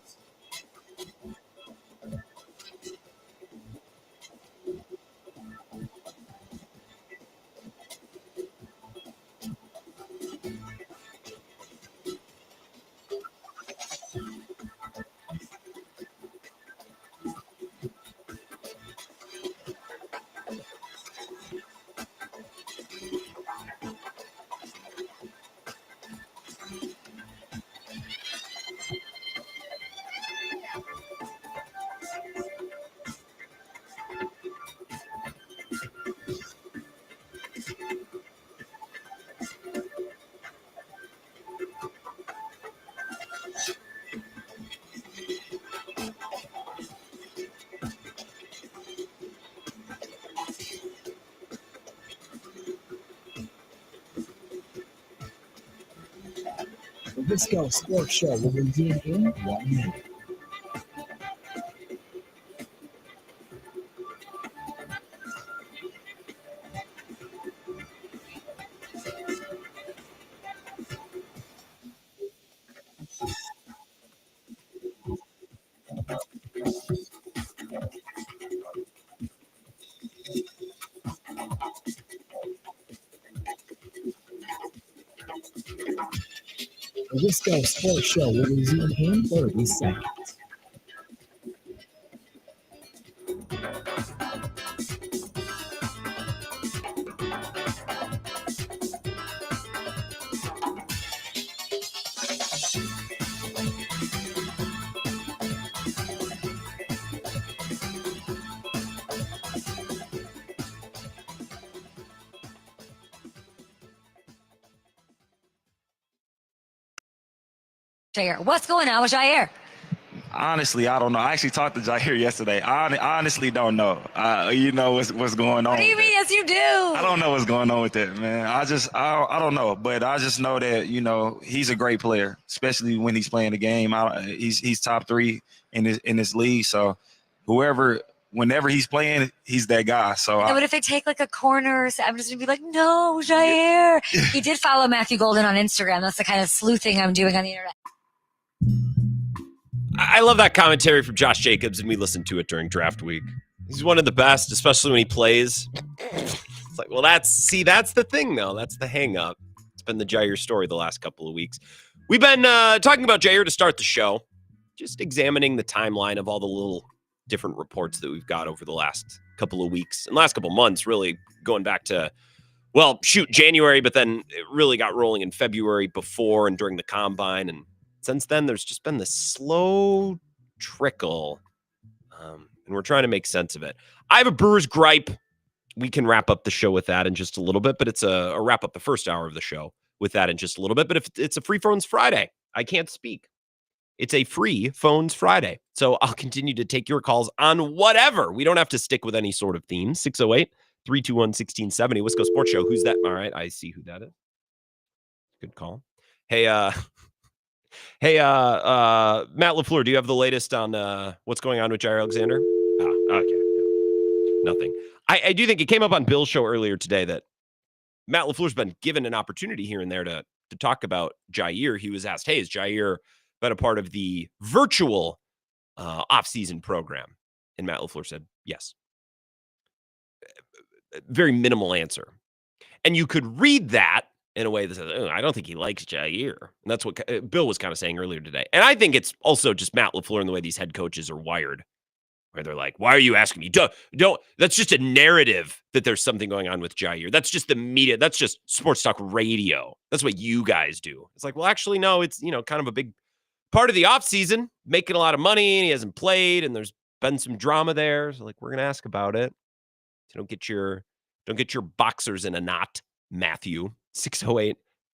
The Wisco Sports Show will resume in 1 minute. The Wisco Sports Show will resume in 30 seconds. Jaire. What's going on with Jaire? Honestly, I don't know. I actually talked to Jaire yesterday. I honestly don't know. You know what's going on. What do you mean? Yes, you do. I don't know what's going on with that, man. I don't know, but I just know that he's a great player, especially when he's playing the game. He's top 3 in this league. So whenever he's playing, he's that guy. So what if they take like a corner? So I'm just gonna be like, no, Jaire. He did follow Matthew Golden on Instagram. That's the kind of sleuthing I'm doing on the internet. I love that commentary from Josh Jacobs, and we listened to it during draft week. He's one of the best, especially when he plays. It's like, well, that's the thing, though. That's the hang-up. It's been the Jaire story the last couple of weeks. We've been talking about Jaire to start the show, just examining the timeline of all the little different reports that we've got over the last couple of weeks and last couple of months, really going back to, January, but then it really got rolling in February before and during the combine, and since then, there's just been this slow trickle, and we're trying to make sense of it. I have a Brewers gripe. We can wrap up the show with that in just a little bit, but it's a wrap up the first hour of the show with that in just a little bit. But if it's a Free Phones Friday, I can't speak. It's a Free Phones Friday. So I'll continue to take your calls on whatever. We don't have to stick with any sort of theme. 608-321-1670. Wisco Sports Show. Who's that? All right, I see who that is. Good call. Hey, Matt LaFleur, do you have the latest on what's going on with Jaire Alexander? Okay. Nothing. I do think it came up on Bill's show earlier today that Matt LaFleur's been given an opportunity here and there to talk about Jaire. He was asked, hey, is Jaire been a part of the virtual off-season program? And Matt LaFleur said, yes. Very minimal answer. And you could read that in a way that says, I don't think he likes Jaire. And that's what Bill was kind of saying earlier today. And I think it's also just Matt LaFleur and the way these head coaches are wired, where they're like, why are you asking me? Don't. That's just a narrative that there's something going on with Jaire. That's just the media. That's just sports talk radio. That's what you guys do. It's like, well, actually, no, it's, kind of a big part of the offseason, making a lot of money, and he hasn't played, and there's been some drama there. So, we're going to ask about it. So don't get your boxers in a knot, Matthew.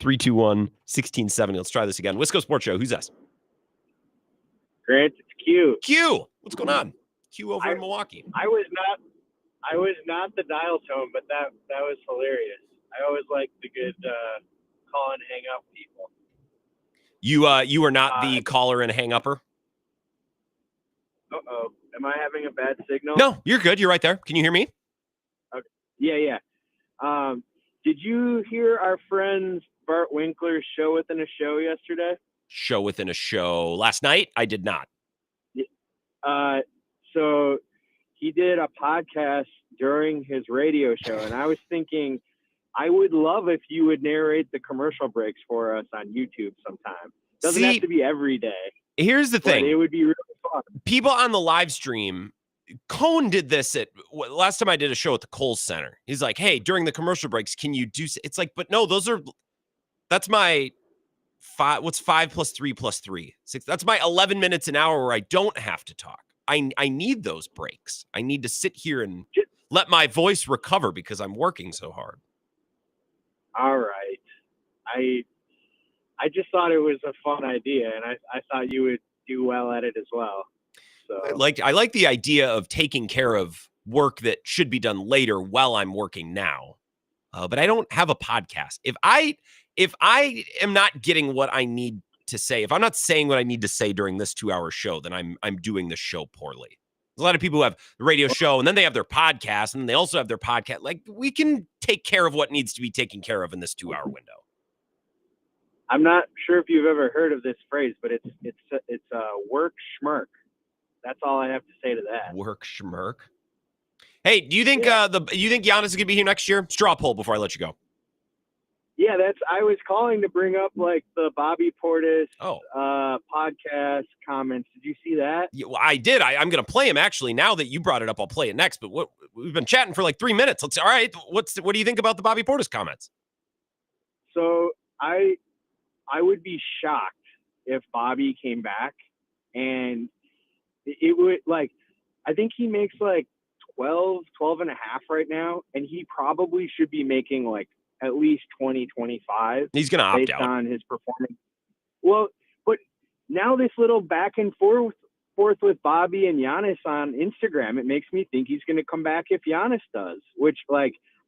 608-321-1670. Let's try this again. Wisco Sports Show. Who's us? Grant, it's Q. Q. What's going on? Q over in Milwaukee. I was not the dial tone, but that was hilarious. I always like the good call and hang up people. You are not the caller and hang upper? Uh-oh. Am I having a bad signal? No, you're good. You're right there. Can you hear me? Okay. Yeah. Did you hear our friend Bart Winkler's show within a show yesterday? Show within a show. Last night? I did not. So he did a podcast during his radio show, and I was thinking I would love if you would narrate the commercial breaks for us on YouTube sometime. Doesn't have to be every day. Here's the thing. It would be really fun. People on the live stream, Cone did this last time I did a show at the Kohl's Center. He's like, hey, during the commercial breaks, can you do, it's like, but no, that's my 5, what's 5 plus 3 plus 3? 6. That's my 11 minutes an hour where I don't have to talk. I need those breaks. I need to sit here and let my voice recover because I'm working so hard. All right. I just thought it was a fun idea, and I thought you would do well at it as well. So I like the idea of taking care of work that should be done later while I'm working now. But I don't have a podcast. If I am not getting what I need to say, if I'm not saying what I need to say during this 2-hour show, then I'm doing the show poorly. There's a lot of people who have the radio show and then they have their podcast and then they also have their podcast. We can take care of what needs to be taken care of in this 2-hour window. I'm not sure if you've ever heard of this phrase, but it's work schmirk. That's all I have to say to that. Work schmirk. Hey, do you think you think Giannis is gonna be here next year? Straw poll before I let you go. Yeah, I was calling to bring up like the Bobby Portis podcast comments. Did you see that? Yeah, well, I did. I'm going to play him actually. Now that you brought it up, I'll play it next. But we've been chatting for like 3 minutes. All right. What do you think about the Bobby Portis comments? So I would be shocked if Bobby came back, and it would I think he makes like 12 and a half right now, and he probably should be making like at least 20, 25. He's going to opt based out on his performance. Well, but now this little back and forth with Bobby and Giannis on Instagram, it makes me think he's going to come back if Giannis does, which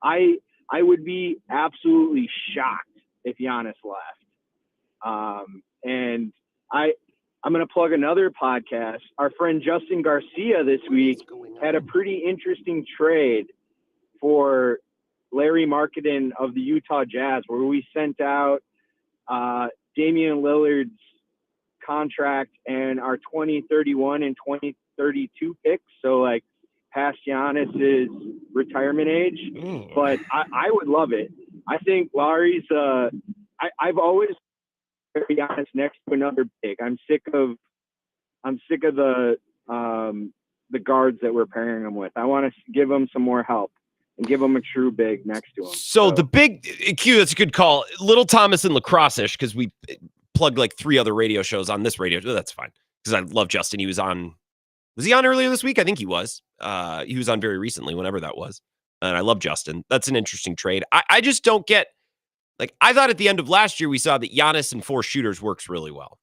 I would be absolutely shocked if Giannis left. And I'm going to plug another podcast. Our friend Justin Garcia this week had a pretty interesting trade for Larry Marketing of the Utah Jazz, where we sent out Damian Lillard's contract and our 2031 and 2032 picks. So past Giannis's retirement age. But I would love it. I think Larry's I've always Giannis next to another big. I'm sick of the guards that we're pairing him with. I want to give him some more help and give him a true big next to him. So the big Q, that's a good call. Little Thomas and Lacrosse-ish, because we plugged like 3 other radio shows on this radio. That's fine, because I love Justin. He was on earlier this week? I think he was. He was on very recently, whenever that was. And I love Justin. That's an interesting trade. I just don't get, I thought at the end of last year, we saw that Giannis and 4 shooters works really well.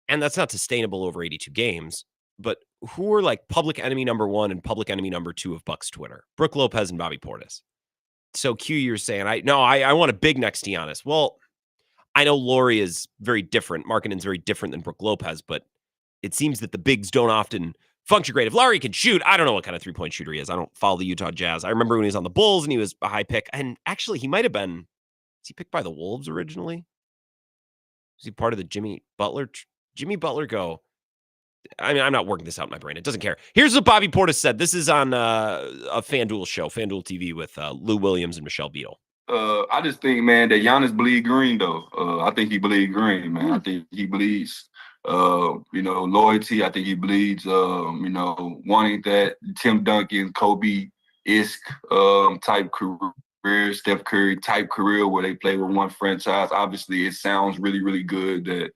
And that's not sustainable over 82 games. But who are public enemy number 1 and public enemy number 2 of Bucks Twitter? Brooke Lopez and Bobby Portis. So Q, you're saying, I want a big next to Giannis. Well, I know Laurie is very different. Markkanen's very different than Brooke Lopez, but it seems that the bigs don't often function great. If Laurie can shoot, I don't know what kind of 3-point shooter he is. I don't follow the Utah Jazz. I remember when he was on the Bulls and he was a high pick. And actually, he might have been, was he picked by the Wolves originally? Was he part of the Jimmy Butler? Jimmy Butler go. I mean, I'm not working this out in my brain. It doesn't care. Here's what Bobby Portis said. This is on a FanDuel show, FanDuel TV with Lou Williams and Michelle Beadle. I just think, man, that Giannis bleed green, though. I think he bleed green, man. I think he bleeds, loyalty. I think he bleeds, wanting that Tim Duncan, Kobe-esque type career, Steph Curry type career where they play with one franchise. Obviously, it sounds really, really good that,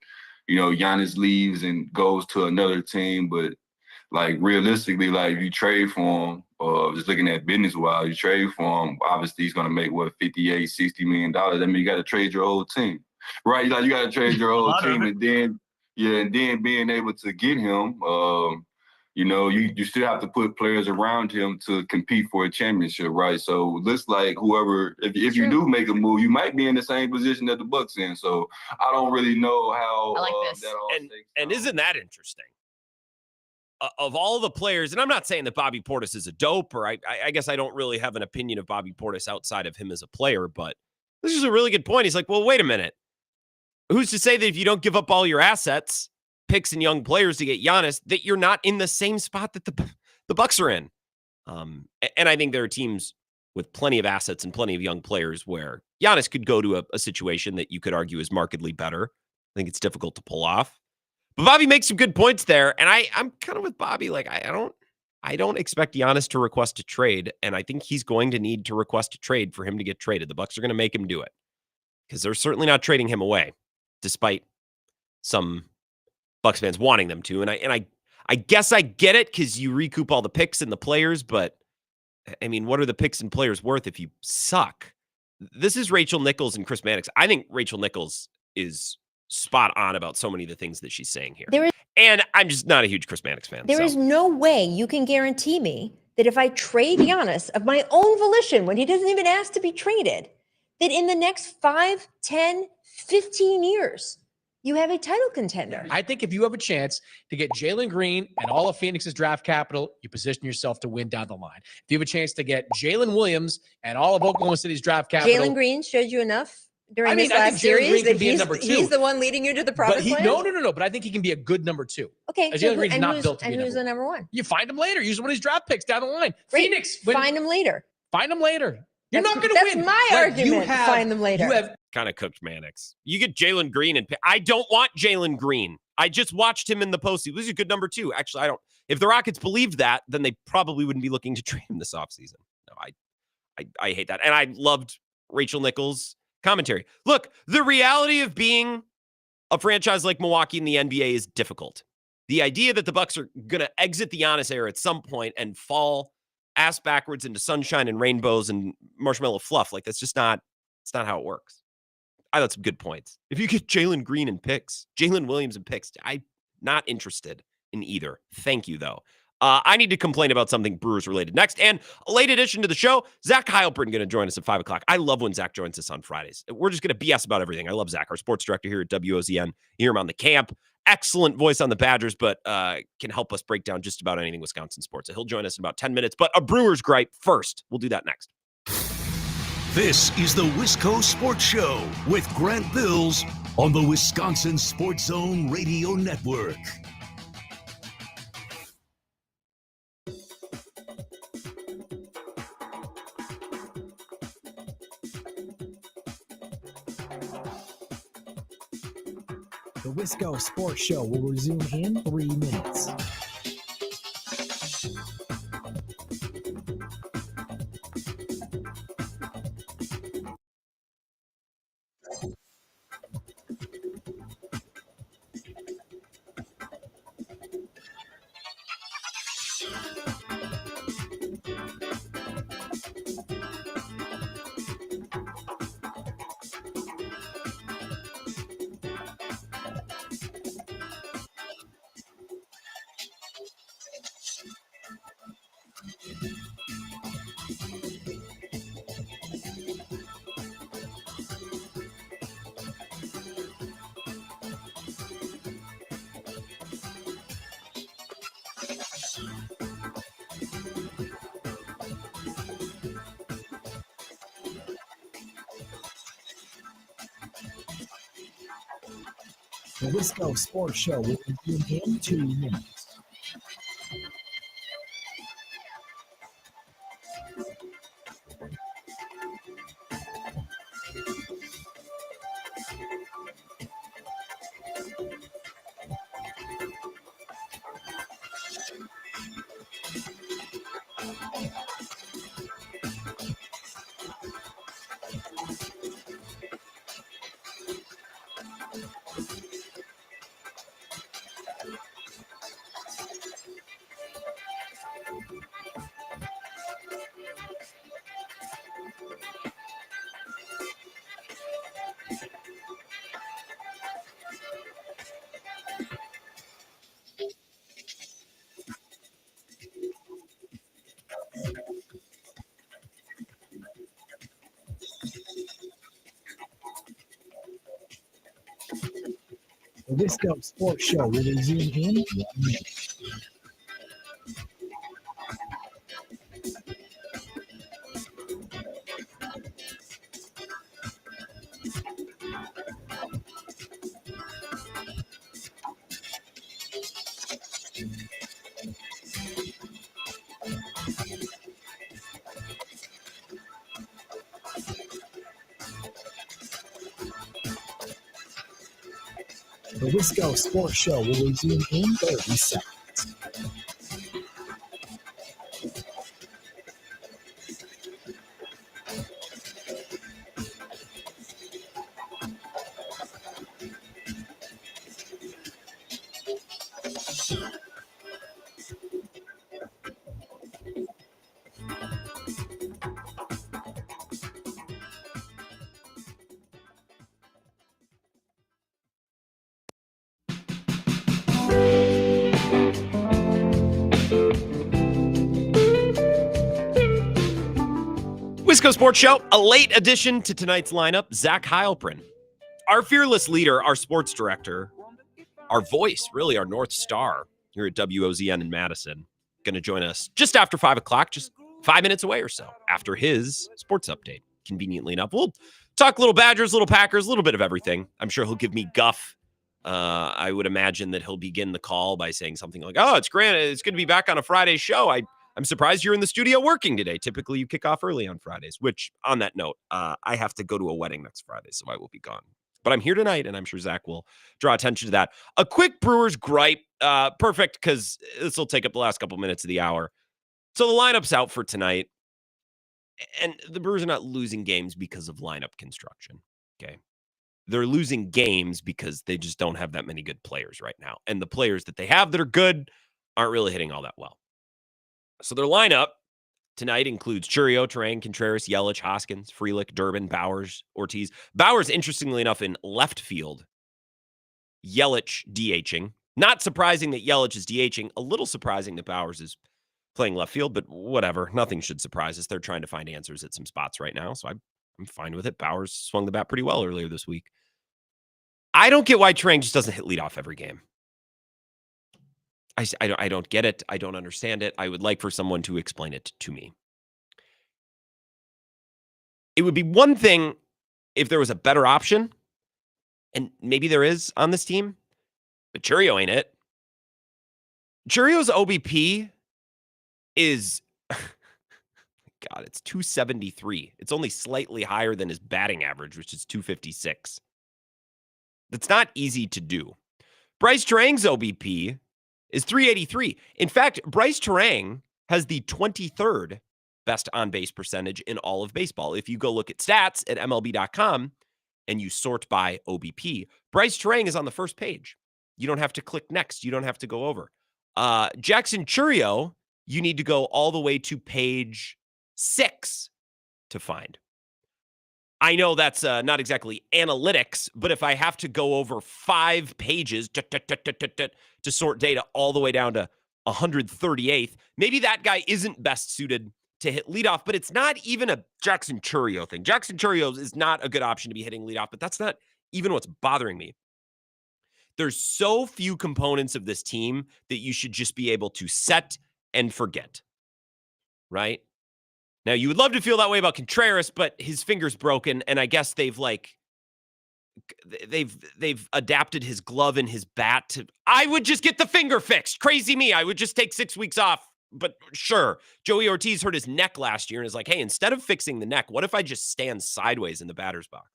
Giannis leaves and goes to another team, but realistically, if you trade for him, just looking at business-wise, you trade for him, obviously he's going to make, $58, $60 million. I mean, you got to trade your whole team, right? You got to trade your whole team, and then being able to get him, you still have to put players around him to compete for a championship, right? So it looks like whoever, if you do make a move, you might be in the same position that the Bucks in. So I don't really know how that all and isn't that interesting? Of all the players, and I'm not saying that Bobby Portis is a dope, or I guess I don't really have an opinion of Bobby Portis outside of him as a player, but this is a really good point. He's like, well, wait a minute. Who's to say that if you don't give up all your assets, picks and young players to get Giannis, that you're not in the same spot that the Bucks are in? And I think there are teams with plenty of assets and plenty of young players where Giannis could go to a situation that you could argue is markedly better. I think it's difficult to pull off. But Bobby makes some good points there, and I'm kind of with Bobby. I don't expect Giannis to request a trade, and I think he's going to need to request a trade for him to get traded. The Bucks are going to make him do it because they're certainly not trading him away, despite some Bucks fans wanting them to. And I guess I get it because you recoup all the picks and the players, but I mean, what are the picks and players worth if you suck? This is Rachel Nichols and Chris Mannix. I think Rachel Nichols is spot on about so many of the things that she's saying here. And I'm just not a huge Chris Mannix fan. There is no way you can guarantee me that if I trade Giannis of my own volition, when he doesn't even ask to be traded, that in the next 5, 10, 15 years, you have a title contender. I think if you have a chance to get Jalen Green and all of Phoenix's draft capital, you position yourself to win down the line. If you have a chance to get Jalen Williams and all of Oklahoma City's draft capital. Jalen Green showed you enough during this last series that he's the one leading you to the promised land? No. But I think he can be a good number 2. Okay. Jalen Green's not built to be who's the number 1? You find him later. Use one of these draft picks down the line. Great. Phoenix. Find him later. Find him later. You're not going to That's win. my argument. Find them later. You have kind of cooked Mannix. You get Jalen Green, and I don't want Jalen Green. I just watched him in the postseason. He's a good number 2. Actually, I don't. If the Rockets believed that, then they probably wouldn't be looking to trade him this offseason. No, I hate that. And I loved Rachel Nichols' commentary. Look, the reality of being a franchise like Milwaukee in the NBA is difficult. The idea that the Bucks are going to exit the Giannis era at some point and fall ass backwards into sunshine and rainbows and marshmallow fluff, like that's just not, it's not how it works. I thought some good points. If you get Jalen Green and picks, Jalen Williams and picks, I'm not interested in either. Thank you, though. I need to complain about something Brewers related next. And a late addition to the show, Zach Heilprin going to join us at 5 o'clock. I love when Zach joins us on Fridays. We're just going to BS about everything. I love Zach, our sports director here at WOZN. You hear him on the camp. Excellent voice on the Badgers, but can help us break down just about anything Wisconsin sports. So he'll join us in about 10 minutes. But a Brewers gripe first. We'll do that next. This is the Wisco Sports Show with Grant Bills on the Wisconsin Sports Zone Radio Network. The Wisco Sports Show will resume in 3 minutes. The Wisco Sports Show will begin in 2 minutes. The Wisco Sports Show will resume in 1 minute. The Wisco Sports Show will resume in 30 seconds. Wisco Sports Show, a late addition to tonight's lineup, Zach Heilprin. Our fearless leader, our sports director, our voice, really our North Star here at WOZN in Madison, going to join us just after 5 o'clock, just 5 minutes away or so, after his sports update, conveniently enough. We'll talk little Badgers, little Packers, a little bit of everything. I'm sure he'll give me guff. I would imagine that he'll begin the call by saying something like, oh, it's Grant. It's good to be back on a Friday show. I'm surprised you're in the studio working today. Typically, you kick off early on Fridays, which, on that note, I have to go to a wedding next Friday, so I will be gone. But I'm here tonight, and I'm sure Zach will draw attention to that. A quick Brewers gripe. Perfect, because this will take up the last couple minutes of the hour. So the lineup's out for tonight, and the Brewers are not losing games because of lineup construction, okay? They're losing games because they just don't have that many good players right now. And the players that they have that are good aren't really hitting all that well. So their lineup tonight includes Chourio, Terang, Contreras, Yelich, Hoskins, Frelick, Durbin, Bowers, Ortiz. Bowers, interestingly enough, in left field. Yelich DHing. Not surprising that Yelich is DHing. A little surprising that Bowers is playing left field, but whatever. Nothing should surprise us. They're trying to find answers at some spots right now, so I'm fine with it. Bowers swung the bat pretty well earlier this week. I don't get why Terang just doesn't hit leadoff every game. I don't get it. I don't understand it. I would like for someone to explain it to me. It would be one thing if there was a better option, and maybe there is on this team, but Chourio ain't it. Chourio's OBP is, God, it's 273. It's only slightly higher than his batting average, which is 256. That's not easy to do. Bryce Terang's OBP is 383. In fact, Bryce Terang has the 23rd best on-base percentage in all of baseball. If you go look at stats at MLB.com and you sort by OBP, Bryce Terang is on the first page. You don't have to click next. You don't have to go over. Jackson Chourio, you need to go all the way to page 6 to find. I know that's not exactly analytics, but if I have to go over 5 pages to sort data all the way down to 138th, maybe that guy isn't best suited to hit leadoff, but it's not even a Jackson Chourio thing. Jackson Chourio is not a good option to be hitting leadoff, but that's not even what's bothering me. There's so few components of this team that you should just be able to set and forget, right? Now, you would love to feel that way about Contreras, but his finger's broken, and I guess they've adapted his glove and his bat to, I would just get the finger fixed. Crazy me. I would just take 6 weeks off. But sure, Joey Ortiz hurt his neck last year and is like, hey, instead of fixing the neck, what if I just stand sideways in the batter's box?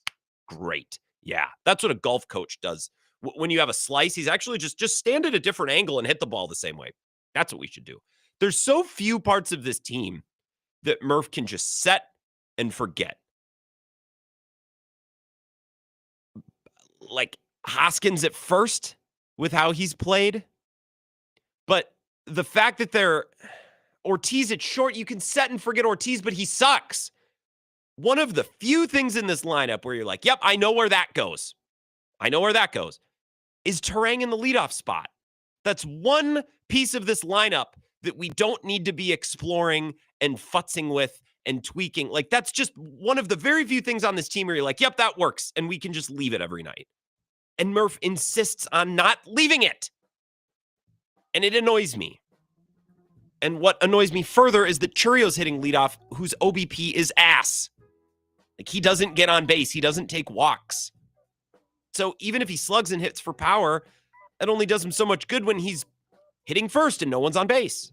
Great. Yeah, that's what a golf coach does. When you have a slice, he's actually just stand at a different angle and hit the ball the same way. That's what we should do. There's so few parts of this team that Murph can just set and forget. Like Hoskins at first with how he's played. But the fact that they're Ortiz at short, you can set and forget Ortiz, but he sucks. One of the few things in this lineup where you're like, yep, I know where that goes. Is Terang in the leadoff spot. That's one piece of this lineup that we don't need to be exploring and futzing with and tweaking. Like, that's just one of the very few things on this team where you're like, yep, that works, and we can just leave it every night. And Murph insists on not leaving it. And it annoys me. And what annoys me further is that Chourio's hitting leadoff, whose OBP is ass. Like, he doesn't get on base. He doesn't take walks. So even if he slugs and hits for power, that only does him so much good when he's hitting first and no one's on base.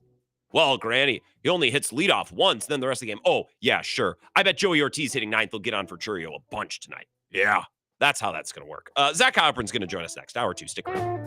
Well, Granny, he only hits leadoff once, then the rest of the game. Oh, yeah, sure. I bet Joey Ortiz hitting 9th will get on for Chourio a bunch tonight. Yeah, that's how that's going to work. Zach Heilprin's going to join us next. Hour 2. Stick around.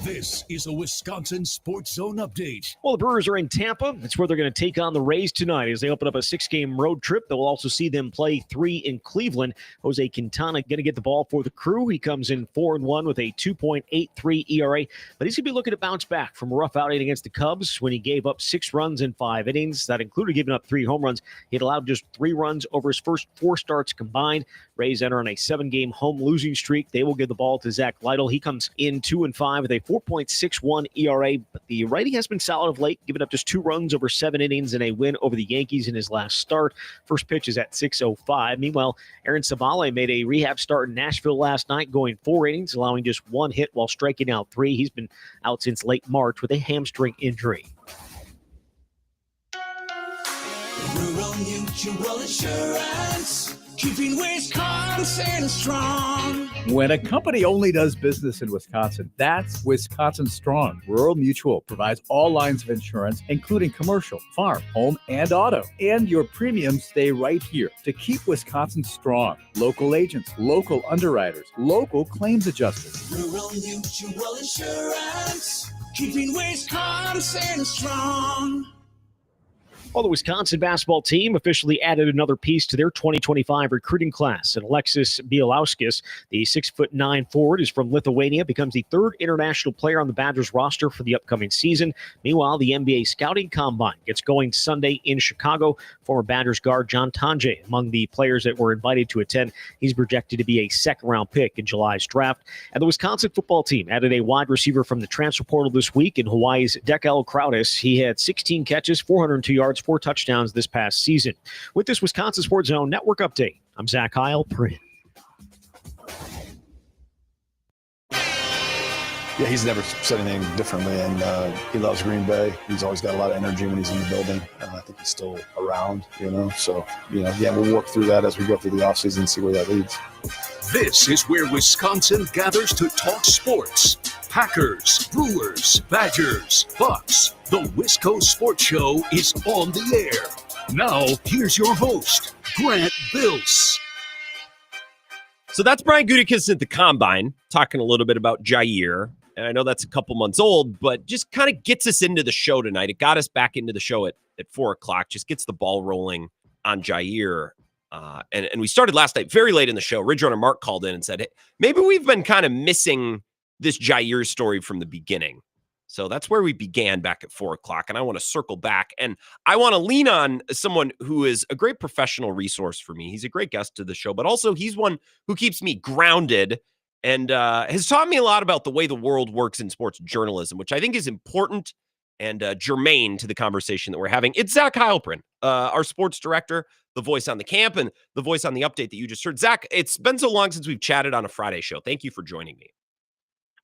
This is a Wisconsin Sports Zone update. Well, the Brewers are in Tampa. That's where they're going to take on the Rays tonight as they open up a 6-game road trip. They'll also see them play 3 in Cleveland. Jose Quintana going to get the ball for the Crew. He comes in 4-1 with a 2.83 ERA, but he's going to be looking to bounce back from a rough outing against the Cubs when he gave up 6 runs in 5 innings. That included giving up 3 home runs. He had allowed just 3 runs over his first 4 starts combined. Rays enter on a 7-game home losing streak. They will give the ball to Zach Lytle. He comes in 2-5 with a 4.61 ERA, but the righty has been solid of late, giving up just 2 runs over 7 innings and a win over the Yankees in his last start. First pitch is at 6:05. Meanwhile, Aaron Savale made a rehab start in Nashville last night, going 4 innings, allowing just 1 hit while striking out 3. He's been out since late March with a hamstring injury. Mutual Insurance, keeping Wisconsin strong. When a company only does business in Wisconsin, that's Wisconsin Strong. Rural Mutual provides all lines of insurance, including commercial, farm, home, and auto. And your premiums stay right here to keep Wisconsin strong. Local agents, local underwriters, local claims adjusters. Rural Mutual Insurance, keeping Wisconsin strong. Well, the Wisconsin basketball team officially added another piece to their 2025 recruiting class. And Alexis Bielauskis, the 6'9" forward, is from Lithuania, becomes the third international player on the Badgers roster for the upcoming season. Meanwhile, the NBA Scouting Combine gets going Sunday in Chicago. Former Badgers guard John Tonje among the players that were invited to attend. He's projected to be a second-round pick in July's draft. And the Wisconsin football team added a wide receiver from the transfer portal this week in Hawaii's Dekel Crowdis. He had 16 catches, 402 yards, 4 touchdowns this past season. With this Wisconsin Sports Zone Network update, I'm Zach Heil, print. Yeah, he's never said anything differently, and he loves Green Bay. He's always got a lot of energy when he's in the building. I think he's still around, So, we'll work through that as we go through the offseason and see where that leads. This is where Wisconsin gathers to talk sports. Packers, Brewers, Badgers, Bucks. The Wisco Sports Show is on the air. Now, here's your host, Grant Bills. So that's Brian Gutekunst at the Combine, talking a little bit about Jaire. And I know that's a couple months old, but just kind of gets us into the show tonight. It got us back into the show at 4 o'clock, just gets the ball rolling on Jaire. And we started last night very late in the show. Ridge Runner Mark called in and said, hey, maybe we've been kind of missing this Jaire story from the beginning. So that's where we began back at 4 o'clock. And I want to circle back. And I want to lean on someone who is a great professional resource for me. He's a great guest to the show, but also he's one who keeps me grounded and has taught me a lot about the way the world works in sports journalism, which I think is important and germane to the conversation that we're having. It's Zach Heilprin, our sports director, the voice on the camp and the voice on the update that you just heard. Zach, it's been so long since we've chatted on a Friday show. Thank you for joining me.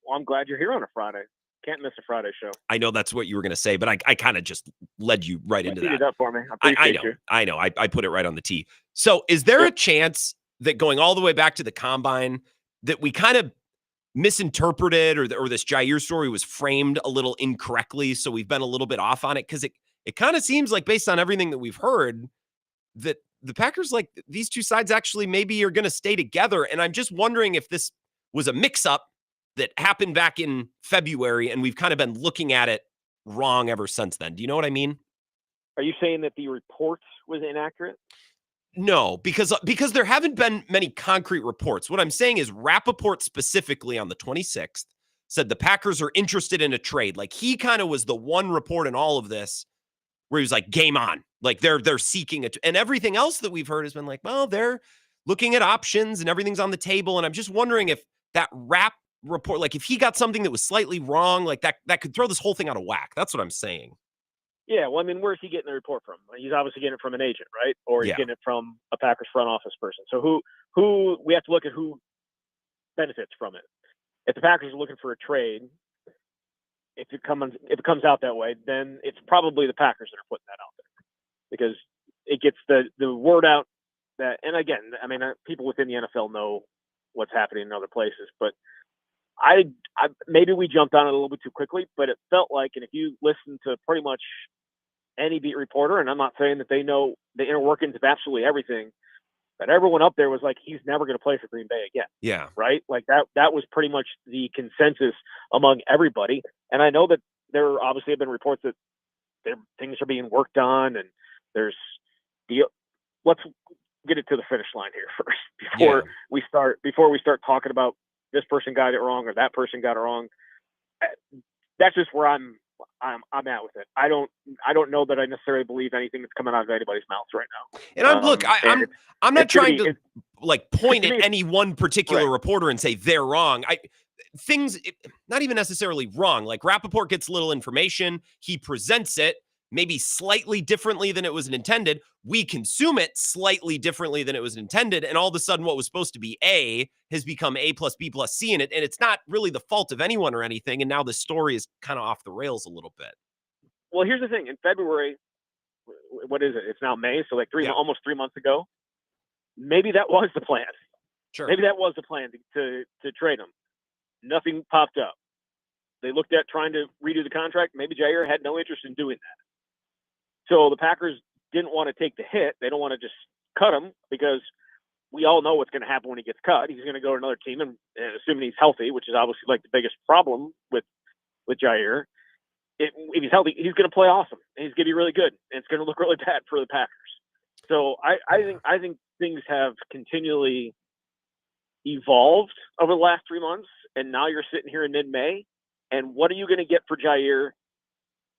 Well, I'm glad you're here on a Friday. Can't miss a Friday show. I know that's what you were going to say, but I kind of just led you right into that. It up for me. I know. I put it right on the tee. So is there a chance that going all the way back to the Combine that we kind of misinterpreted or this Jaire story was framed a little incorrectly, so we've been a little bit off on it? Because it kind of seems like, based on everything that we've heard, that the Packers, like, these two sides actually maybe are going to stay together. And I'm just wondering if this was a mix-up that happened back in February, and we've kind of been looking at it wrong ever since then. Do you know what I mean? Are you saying that the report was inaccurate? No, because there haven't been many concrete reports. What I'm saying is Rappaport specifically on the 26th said the Packers are interested in a trade. Like, he kind of was the one report in all of this where he was like, game on. Like, they're seeking it. And everything else that we've heard has been like, well, they're looking at options and everything's on the table. And I'm just wondering if that Rapp report, like, if he got something that was slightly wrong, like that could throw this whole thing out of whack. That's what I'm saying. Yeah, well, I mean, where's he getting the report from? He's obviously getting it from an agent, right? Or he's getting it from a Packers front office person. So who we have to look at who benefits from it. If the Packers are looking for a trade, if it comes out that way, then it's probably the Packers that are putting that out there, because it gets the word out that. And again, I mean, people within the NFL know what's happening in other places, but I maybe we jumped on it a little bit too quickly, but it felt like, and if you listen to pretty much any beat reporter, and I'm not saying that they know the inner workings of absolutely everything, but everyone up there was like, he's never going to play for Green Bay again. Yeah. Right. Like that was pretty much the consensus among everybody. And I know that there obviously have been reports that things are being worked on, and let's get it to the finish line here first before we start talking about this person got it wrong or that person got it wrong. That's just where I'm at with it. I don't know that I necessarily believe anything that's coming out of anybody's mouths right now. And I'm not trying to point at any one particular reporter and say they're wrong. Not even necessarily wrong. Like, Rappaport gets little information, he presents it maybe slightly differently than it was intended. We consume it slightly differently than it was intended. And all of a sudden, what was supposed to be A has become A plus B plus C in it. And it's not really the fault of anyone or anything. And now the story is kind of off the rails a little bit. Well, here's the thing. In February, what is it? It's now May, so like almost 3 months ago. Maybe that was the plan. Sure. Maybe that was the plan to trade him. Nothing popped up. They looked at trying to redo the contract. Maybe Jaire had no interest in doing that. So the Packers didn't want to take the hit. They don't want to just cut him because we all know what's going to happen when he gets cut. He's going to go to another team, and assuming he's healthy, which is obviously like the biggest problem with Jaire. If he's healthy, he's going to play awesome. And he's going to be really good, and it's going to look really bad for the Packers. So I think things have continually evolved over the last 3 months, and now you're sitting here in mid-May, and what are you going to get for Jaire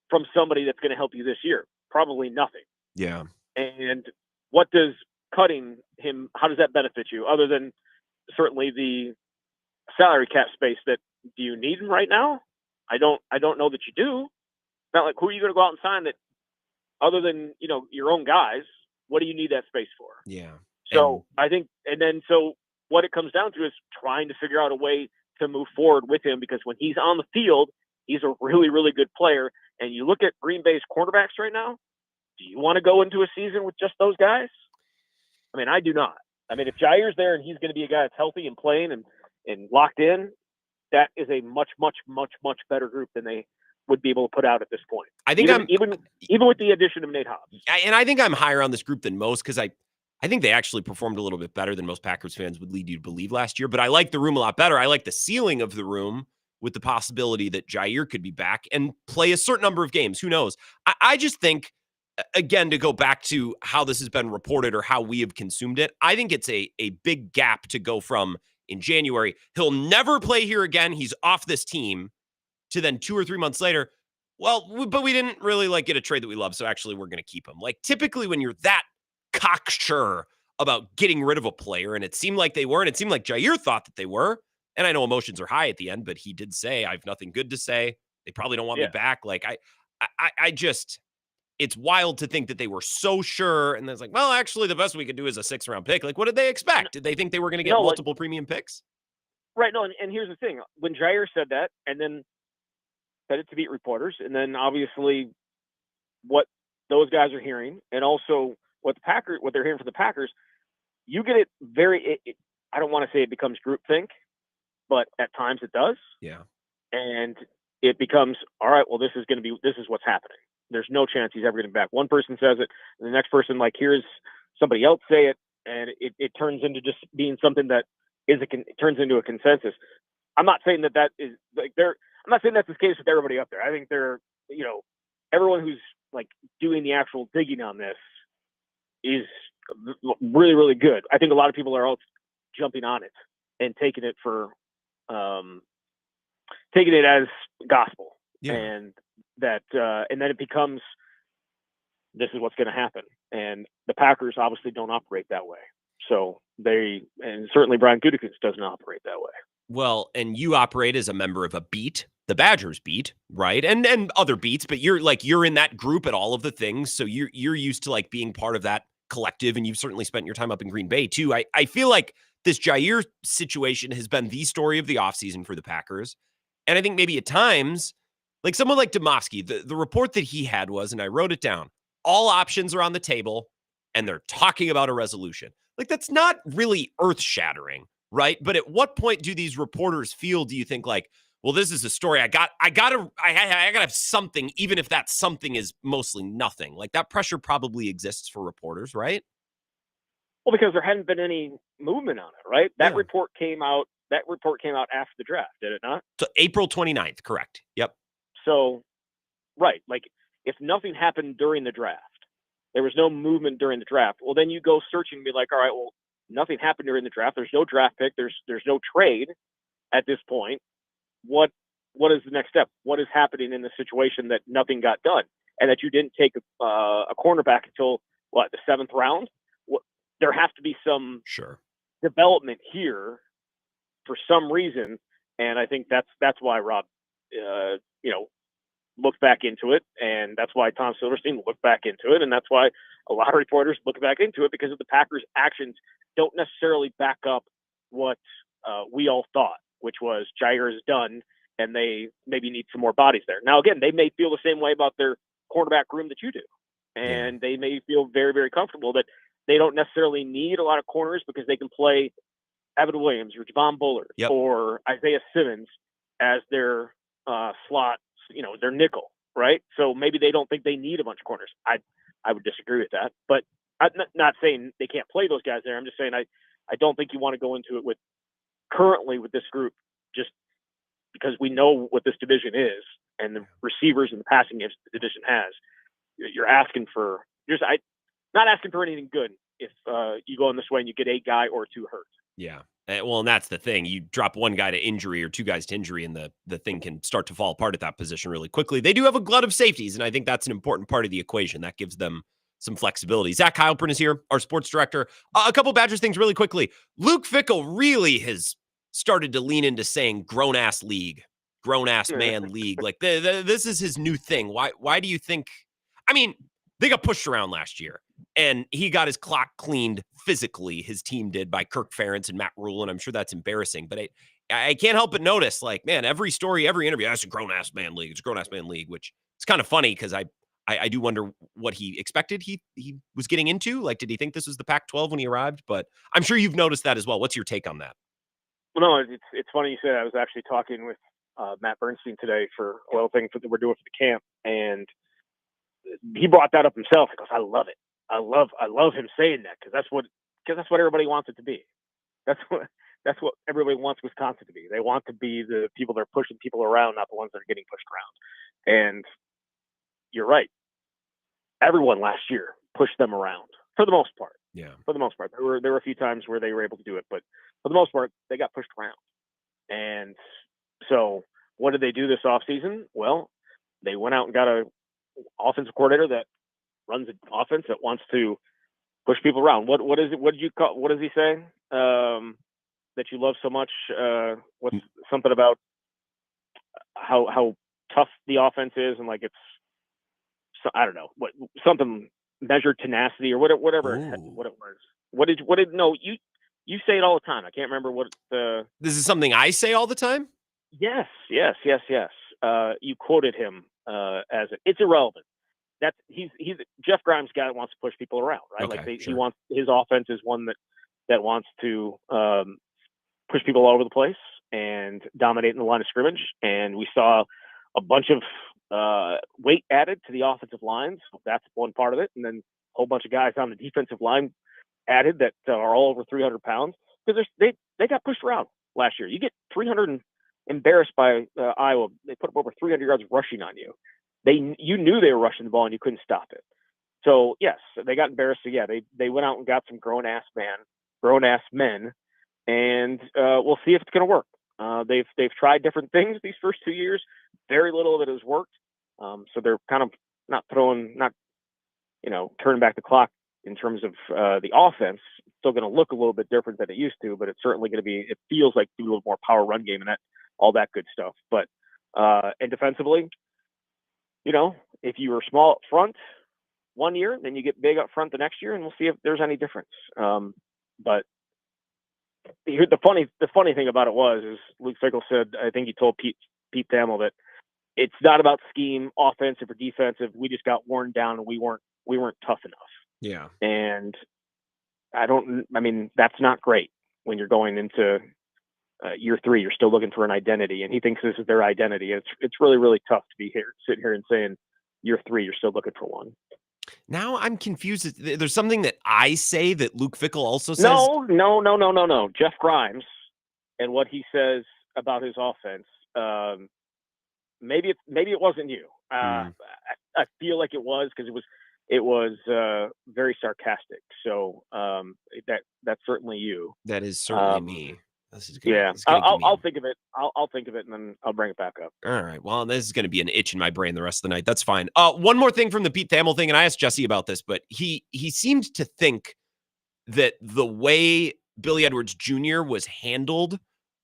from somebody that's going to help you this year? Probably nothing. Yeah. And what does cutting him, how does that benefit you, other than certainly the salary cap space that do you need him right now? I don't know that you do. It's not like, who are you going to go out and sign that other than, your own guys? What do you need that space for? Yeah. So I think, and then so what it comes down to is trying to figure out a way to move forward with him, because when he's on the field, he's a really, really good player. And you look at Green Bay's quarterbacks right now, do you want to go into a season with just those guys? I mean, I do not. I mean, if Jaire's there and he's going to be a guy that's healthy and playing and locked in, that is a much, much, much, much better group than they would be able to put out at this point. I think even with the addition of Nate Hobbs. And I think I'm higher on this group than most because I think they actually performed a little bit better than most Packers fans would lead you to believe last year. But I like the room a lot better. I like the ceiling of the room with the possibility that Jaire could be back and play a certain number of games. Who knows? I just think, again, to go back to how this has been reported or how we have consumed it, I think it's a big gap to go from in January, he'll never play here again, he's off this team, to then 2 or 3 months later, well, but we didn't really get a trade that we love, so actually we're going to keep him. Like, typically when you're that cocksure about getting rid of a player, and it seemed like they were, and it seemed like Jaire thought that they were, and I know emotions are high at the end, but he did say, I have nothing good to say. They probably don't want me back. Like, I just, it's wild to think that they were so sure, and then it's like, well, actually, the best we could do is a 6th-round pick. Like, what did they expect? Did they think they were going to get multiple premium picks? Right. No, and here's the thing. When Jaire said that, and then said it to beat reporters, and then obviously what those guys are hearing, and also what they're hearing from the Packers, you get it very. I don't want to say it becomes groupthink, but at times it does. Yeah. And it becomes, all right, well, this is what's happening. There's no chance he's ever getting back. One person says it, and the next person hears somebody else say it, and it turns into just being something that turns into a consensus. I'm not saying that is I'm not saying that's the case with everybody up there. I think everyone who's doing the actual digging on this is really, really good. I think a lot of people are all jumping on it and taking it as gospel. Yeah. And that, and then it becomes, this is what's going to happen. And the Packers obviously don't operate that way. So and certainly Brian Gutekunst doesn't operate that way. Well, and you operate as a member of a beat, the Badgers beat, right? And other beats, but you're in that group at all of the things. So you're used to being part of that collective, and you've certainly spent your time up in Green Bay too. I feel like this Jaire situation has been the story of the offseason for the Packers. And I think maybe at times, someone like Domofsky, the report that he had was, and I wrote it down, all options are on the table and they're talking about a resolution. That's not really earth-shattering, right? But at what point do these reporters feel, do you think well, this is a story. I gotta have something, even if that something is mostly nothing. That pressure probably exists for reporters, right? Well, because there hadn't been any movement on it, right? That report came out after the draft, did it not? So April 29th, correct. Yep. So, right. If nothing happened during the draft, there was no movement during the draft, well, then you go searching and be like, all right, well, nothing happened during the draft. There's no draft pick. There's no trade at this point. What is the next step? What is happening in the situation that nothing got done, and that you didn't take a cornerback until the 7th round? There has to be some development here for some reason, and I think that's why Rob, looked back into it, and that's why Tom Silverstein looked back into it, and that's why a lot of reporters look back into it, because of the Packers' actions don't necessarily back up what we all thought, which was Jaire is done, and they maybe need some more bodies there. Now, again, they may feel the same way about their quarterback room that you do. and they may feel very, very comfortable that they don't necessarily need a lot of corners because they can play Evan Williams or Javon Bullard or Isaiah Simmons as their slot, their nickel, right? So maybe they don't think they need a bunch of corners. I would disagree with that, but I'm not saying they can't play those guys there. I'm just saying I don't think you want to go into it currently with this group just because we know what this division is and the receivers and the passing games the division has. You're asking for not asking for anything good if you go in this way and you get a guy or two hurt. Yeah. Well, and that's the thing. You drop one guy to injury or two guys to injury, and the thing can start to fall apart at that position really quickly. They do have a glut of safeties, and I think that's an important part of the equation. That gives them some flexibility. Zach Heilprin is here, our sports director. A couple Badgers things really quickly. Luke Fickell really has started to lean into saying grown-ass league, grown-ass man league. Like, this is his new thing. Why do you think – I mean, they got pushed around last year. And he got his clock cleaned physically, his team did, by Kirk Ferentz and Matt Rule, and I'm sure that's embarrassing. But I can't help but notice, like, man, every story, every interview, it's a grown-ass man league. It's a grown-ass man league, which is kind of funny because I do wonder what he expected he was getting into. Like, did he think this was the Pac-12 when he arrived? But I'm sure you've noticed that as well. What's your take on that? Well, no, it's funny you said. I was actually talking with Matt Bernstein today for a little thing that we're doing for the camp, and he brought that up himself. He goes, I love it. I love him saying that because that's what everybody wants it to be. That's what everybody wants Wisconsin to be. They want to be the people that are pushing people around, not the ones that are getting pushed around. And you're right. Everyone last year pushed them around for the most part. Yeah. For the most part, there were a few times where they were able to do it, but for the most part, they got pushed around. And so, what did they do this offseason? Well, they went out and got a offensive coordinator that runs an offense that wants to push people around. What is it? What did you call? What does he say? That you love so much? What's something about how tough the offense is, and like it's I don't know what something measured tenacity or whatever what it was. What did no you say it all the time. I can't remember what the. This is something I say all the time. Yes. You quoted him as it's irrelevant. That's he's Jeff Grimes' guy that wants to push people around, right? Okay, like sure. he wants his offense is one that wants to push people all over the place and dominate in the line of scrimmage. And we saw a bunch of weight added to the offensive lines. So that's one part of it, and then a whole bunch of guys on the defensive line added that are all over 300 pounds because they got pushed around last year. You get 300 and embarrassed by Iowa. They put up over 300 yards rushing on you. You knew they were rushing the ball and you couldn't stop it. So yes, they got embarrassed. So yeah, they went out and got some grown ass men, and we'll see if it's going to work. They've tried different things these first 2 years. Very little of it has worked. So they're kind of not turning back the clock in terms of the offense. It's still going to look a little bit different than it used to, but it's certainly going to be. It feels like a little more power run game and all that good stuff. But and defensively. If you were small up front 1 year, then you get big up front the next year, and we'll see if there's any difference. But the funny thing about it is Luke Fickell said, I think he told Pete Thamel that it's not about scheme, offensive or defensive. We just got worn down and we weren't tough enough. Yeah. And that's not great when you're going into year 3, you're still looking for an identity, and he thinks this is their identity. It's really, really tough to be sitting here and saying year 3, you're still looking for one. Now I'm confused. There's something that I say that Luke Fickell also says. No. Jeff Grimes and what he says about his offense. Maybe it wasn't you. I feel like it was because it was very sarcastic. So that's certainly you. That is certainly me. I'll think of it. I'll think of it, and then I'll bring it back up. All right. Well, this is going to be an itch in my brain the rest of the night. That's fine. One more thing from the Pete Thamel thing, and I asked Jesse about this, but he seemed to think that the way Billy Edwards Jr. was handled,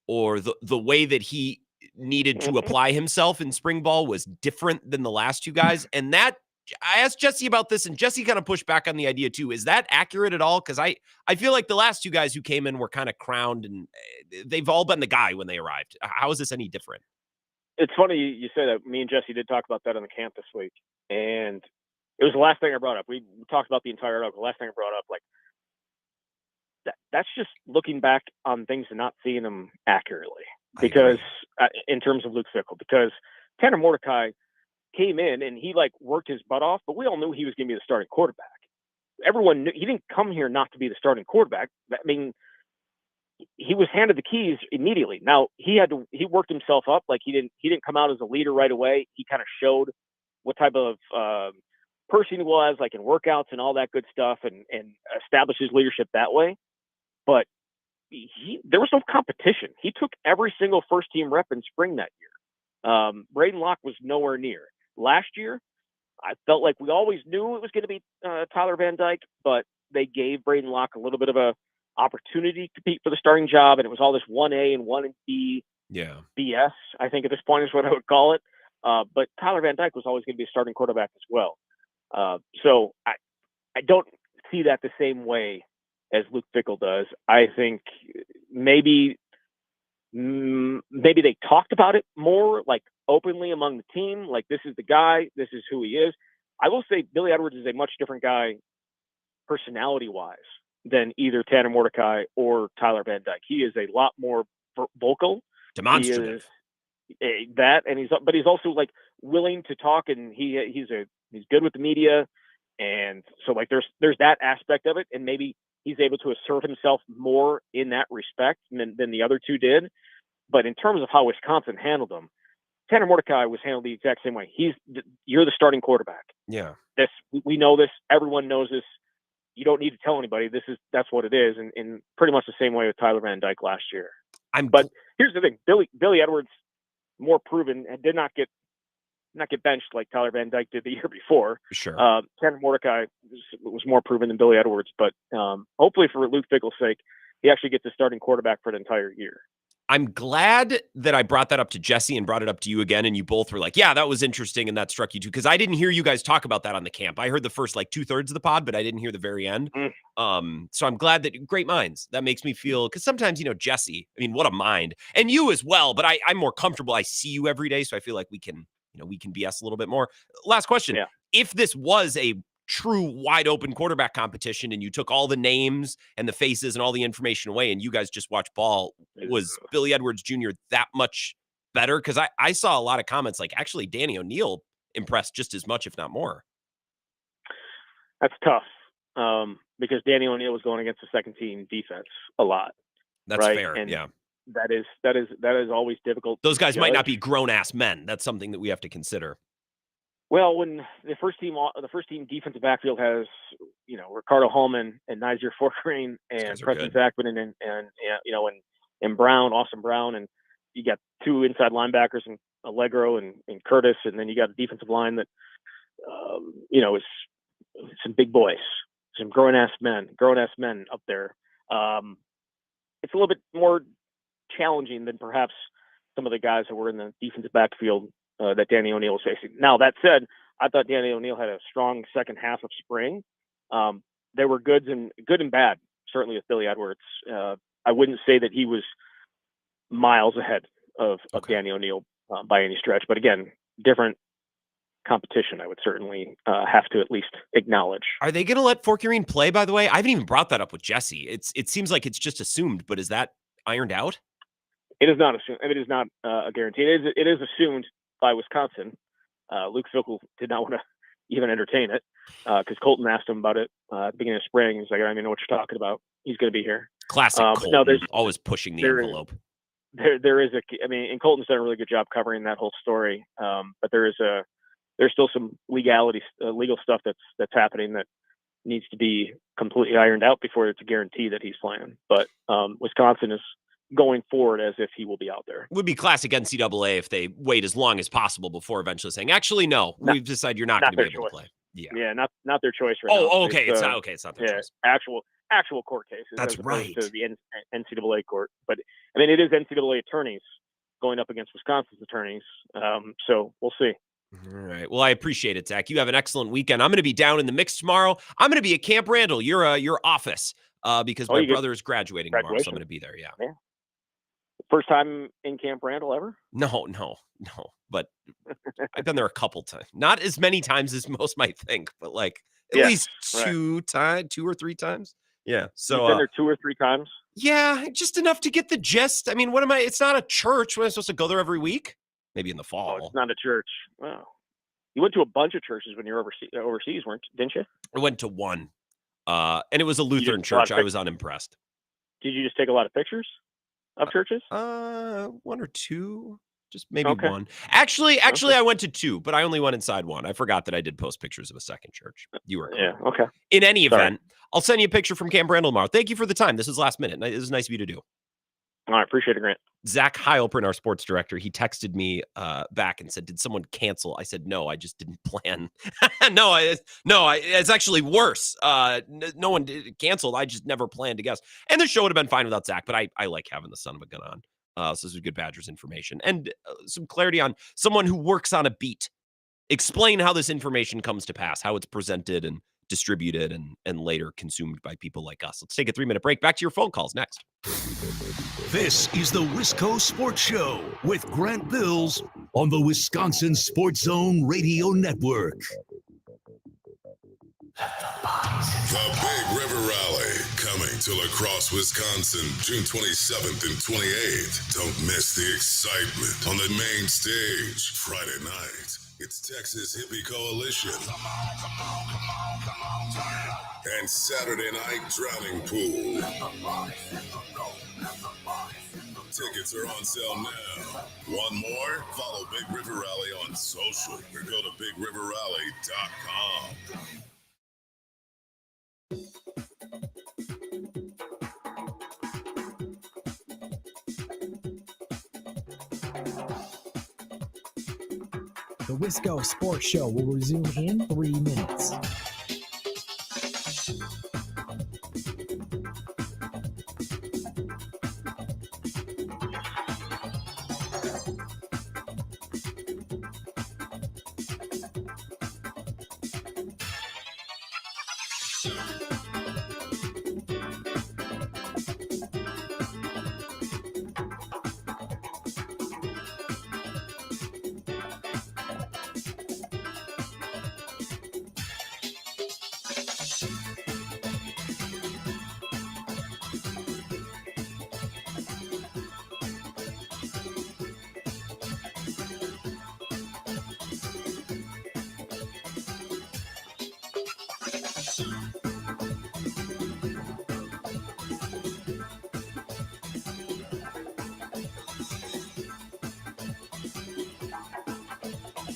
or the way that he needed to apply himself in spring ball, was different than the last two guys, and that. I asked Jesse about this, and Jesse kind of pushed back on the idea too. Is that accurate at all? Because I feel like the last two guys who came in were kind of crowned, and they've all been the guy when they arrived. How is this any different? It's funny you say that. Me and Jesse did talk about that on the camp this week, and it was the last thing I brought up. We talked about the entire article. The last thing I brought up, like that's just looking back on things and not seeing them accurately. Because in terms of Luke Fickell, because Tanner Mordecai came in and he like worked his butt off, but we all knew he was going to be the starting quarterback. Everyone knew he didn't come here not to be the starting quarterback. I mean, he was handed the keys immediately. Now he worked himself up. Like he didn't come out as a leader right away. He kind of showed what type of person he was, like in workouts and all that good stuff, and established his leadership that way. But there was no competition. He took every single first team rep in spring that year. Braden Locke was nowhere near. Last year, I felt like we always knew it was going to be Tyler Van Dyke, but they gave Braden Locke a little bit of a opportunity to compete for the starting job, and it was all this 1A and 1B BS, I think at this point is what I would call it. But Tyler Van Dyke was always going to be a starting quarterback as well. So I don't see that the same way as Luke Fickell does. I think maybe they talked about it more, like openly among the team, like this is the guy, this is who he is. I will say Billy Edwards is a much different guy personality-wise than either Tanner Mordecai or Tyler Van Dyke. He is a lot more vocal, demonstrative. But he's also like willing to talk, and he's good with the media, and so like there's that aspect of it, and maybe he's able to assert himself more in that respect than the other two did. But in terms of how Wisconsin handled him, Tanner Mordecai was handled the exact same way. You're the starting quarterback. Yeah. We know this. Everyone knows this. You don't need to tell anybody. That's what it is. And in pretty much the same way with Tyler Van Dyke last year. But here's the thing: Billy Edwards, more proven, and did not get benched like Tyler Van Dyke did the year before. Sure. Tanner Mordecai was more proven than Billy Edwards, but hopefully for Luke Fickell's sake, he actually gets the starting quarterback for an entire year. I'm glad that I brought that up to Jesse and brought it up to you again, and you both were like, yeah, that was interesting, and that struck you too, because I didn't hear you guys talk about that on the camp. I heard the first like 2/3 of the pod, but I didn't hear the very end. So I'm glad that great minds. That makes me feel, because sometimes, Jesse, I mean, what a mind, and you as well, but I'm more comfortable. I see you every day, so I feel like we can BS a little bit more. Last question. Yeah. If this was a true wide open quarterback competition and you took all the names and the faces and all the information away and you guys just watch ball, was Billy Edwards Jr. that much better? Because I saw a lot of comments like actually Danny O'Neal impressed just as much, if not more. That's tough because Danny O'Neal was going against the second team defense a lot. That's right? fair. And yeah. That is always difficult. Those guys might not be grown ass men. That's something that we have to consider. Well, when the first team defensive backfield has, Ricardo Hallman and Nizer Fortgreen and Preston Zachman and Brown, Austin Brown, and you got two inside linebackers and Allegro and Curtis, and then you got a defensive line that, is some big boys, some grown ass men up there. It's a little bit more challenging than perhaps some of the guys that were in the defensive backfield that Danny O'Neal was facing. Now, that said, I thought Danny O'Neal had a strong second half of spring. There were good and bad, certainly with Billy Edwards. I wouldn't say that he was miles ahead of Danny O'Neal by any stretch. But again, different competition, I would certainly have to at least acknowledge. Are they going to let Fortgreen play, by the way? I haven't even brought that up with Jesse. It seems like it's just assumed, but is that ironed out? It is not assumed. It is not a guarantee. It is assumed by Wisconsin. Luke Fickell did not want to even entertain it because Colton asked him about it at the beginning of spring. He's like, I don't even know what you're talking about. He's going to be here. Classic Colton. No, there's always pushing the envelope. There is and Colton's done a really good job covering that whole story. But there's still some legal stuff that's happening that needs to be completely ironed out before it's a guarantee that he's playing. But Wisconsin is going forward as if he will be out there. Would be classic NCAA if they wait as long as possible before eventually saying, actually, no, we've decided you're not going to be able to play. Yeah, not their choice right now. Oh, okay. It's not okay. It's not their choice. Actual court cases. That's right. To the NCAA court. But I mean, it is NCAA attorneys going up against Wisconsin's attorneys. So we'll see. All right. Well, I appreciate it, Zach. You have an excellent weekend. I'm going to be down in the mix tomorrow. I'm going to be at Camp Randall, your office, because my brother is graduating tomorrow, so I'm going to be there. Yeah. First time in Camp Randall ever? No. But I've been there a couple times. Not as many times as most might think, but like at least two or three times. Yeah. So you've been there 2 or 3 times? Yeah, just enough to get the gist. I mean, it's not a church. What am I supposed to go there every week? Maybe in the fall. Oh, it's not a church. Wow. You went to a bunch of churches when you were overseas, didn't you? I went to one. And it was a Lutheran church. I was unimpressed. Did you just take a lot of pictures of churches? 1 or 2. Just maybe one. Actually, I went to 2, but I only went inside one. I forgot that I did post pictures of a second church. You were correct. Yeah, okay. In any event, I'll send you a picture from Camp Randall tomorrow. Thank you for the time. This is last minute. This is nice of you to do. All right, appreciate it, Grant. Zach Heilprin, our sports director, he texted me back and said, "Did someone cancel?" I said, "No, I just didn't plan." It's actually worse. No one canceled. I just never planned to guess. And the show would have been fine without Zach, but I like having the son of a gun on. So this is good Badgers information and some clarity on someone who works on a beat. Explain how this information comes to pass, how it's presented and distributed and later consumed by people like us. Let's take a 3-minute break. Back to your phone calls next. This is the Wisco Sports Show with Grant Bills on the Wisconsin Sports Zone Radio Network. The Big River Rally coming to La Crosse, Wisconsin, June 27th and 28th. Don't miss the excitement on the main stage Friday night. It's Texas Hippie Coalition. And Saturday night, Drowning Pool. Tickets are on sale now. Want more? Follow Big River Rally on social or go to BigRiverRally.com. The Wisco Sports Show will resume in 3 minutes.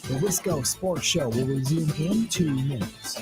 The Wisco Sports Show will resume in 2 minutes.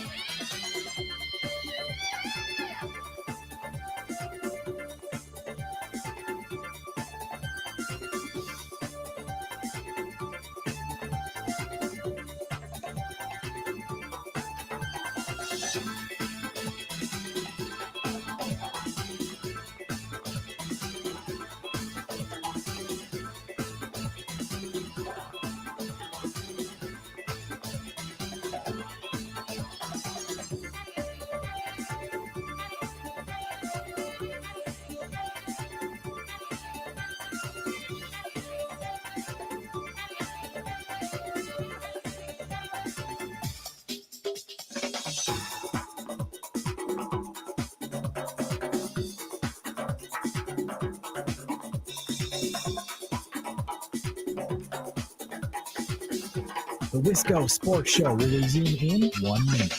The Wisco Sports Show will resume in 1 minute.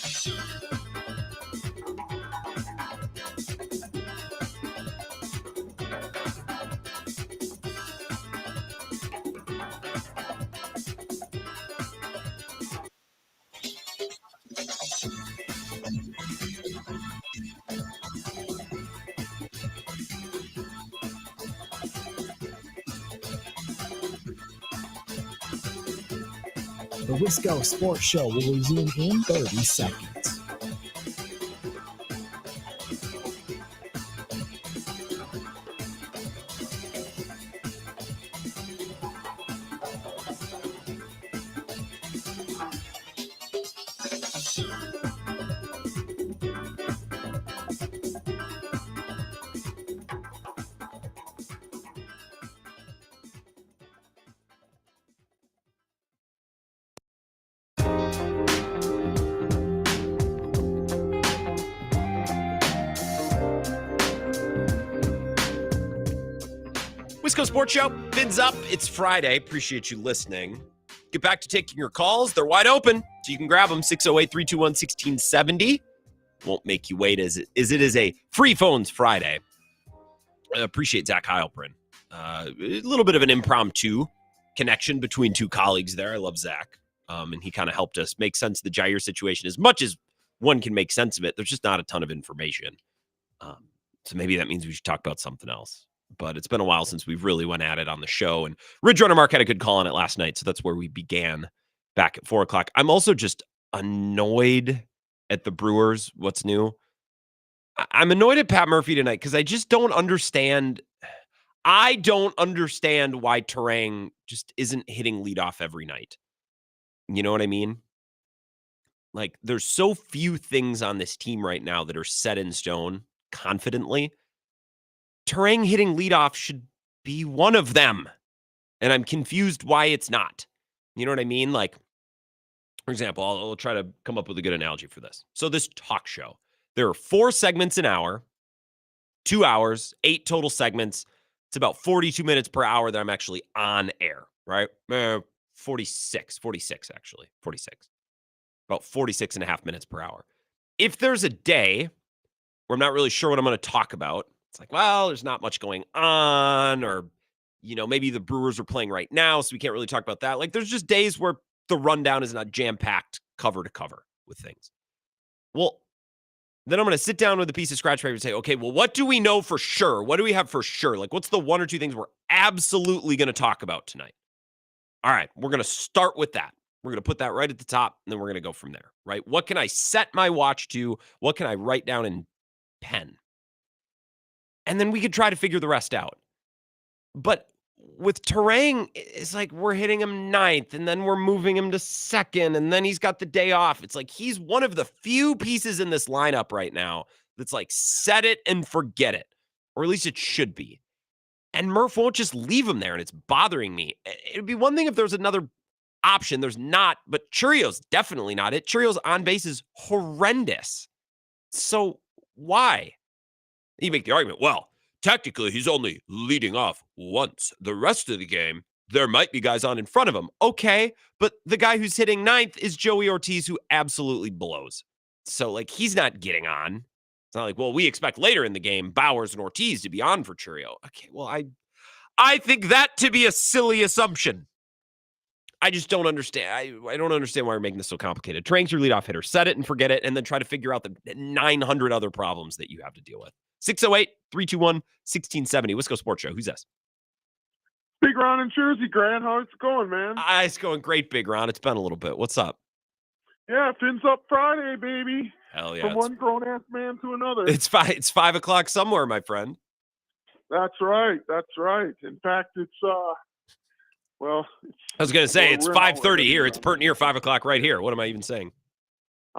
The Wisco Sports Show will resume in 30 seconds. Wisco Sports Show, fins up. It's Friday. Appreciate you listening. Get back to taking your calls. They're wide open, so you can grab them. 608-321-1670. Won't make you wait as it is a free phones Friday. I appreciate Zach Heilprin. A little bit of an impromptu connection between two colleagues there. I love Zach. And he kind of helped us make sense of the Jaire situation as much as one can make sense of it. There's just not a ton of information. So maybe that means we should talk about something else. But it's been a while since we've really went at it on the show. And Ridge Runner Mark had a good call on it last night. So that's where we began back at 4 o'clock. I'm also just annoyed at the Brewers. What's new? I'm annoyed at Pat Murphy tonight because I just don't understand. I don't understand why Terang just isn't hitting leadoff every night. You know what I mean? Like, there's so few things on this team right now that are set in stone confidently. Terang hitting leadoff should be one of them. And I'm confused why it's not. You know what I mean? Like, for example, I'll try to come up with a good analogy for this. So this talk show, there are 4 segments an hour, 2 hours, 8 total segments. It's about 42 minutes per hour that I'm actually on air, right? 46 actually, 46. About 46 and a half minutes per hour. If there's a day where I'm not really sure what I'm going to talk about, it's like, well, there's not much going on, or, you know, maybe the Brewers are playing right now, so we can't really talk about that. Like, there's just days where the rundown is not jam-packed cover to cover with things. Well, then I'm going to sit down with a piece of scratch paper and say, okay, well, what do we know for sure? What do we have for sure? Like, what's the 1 or 2 things we're absolutely going to talk about tonight? All right, we're going to start with that. We're going to put that right at the top, and then we're going to go from there, right? What can I set my watch to? What can I write down in pen? And then we could try to figure the rest out. But with Terang, it's like we're hitting him 9th, and then we're moving him to 2nd, and then he's got the day off. It's like he's one of the few pieces in this lineup right now that's like set it and forget it, or at least it should be. And Murph won't just leave him there, and it's bothering me. It'd be one thing if there's another option. There's not, but Churio's definitely not it. Churio's on base is horrendous. So why? You make the argument, well, technically he's only leading off once. The rest of the game, there might be guys on in front of him. Okay, but the guy who's hitting 9th is Joey Ortiz, who absolutely blows. So, like, he's not getting on. It's not like, well, we expect later in the game Bowers and Ortiz to be on for Churio. Okay, well, I think that to be a silly assumption. I just don't understand. I don't understand why we're making this so complicated. Terang's your leadoff hitter. Set it and forget it, and then try to figure out the 900 other problems that you have to deal with. 608-321-1670. Wisco Sports Show. Who's this? Big Ron in Jersey, Grant. How's it going, man? It's going great, Big Ron. It's been a little bit. What's up? Yeah, Fins Up Friday, baby. Hell yeah. From one grown-ass man to another. It's 5 o'clock somewhere, my friend. That's right. That's right. In fact, it's, well. I was going to say, it's 5:30 here. It's pert near 5 o'clock right here. What am I even saying?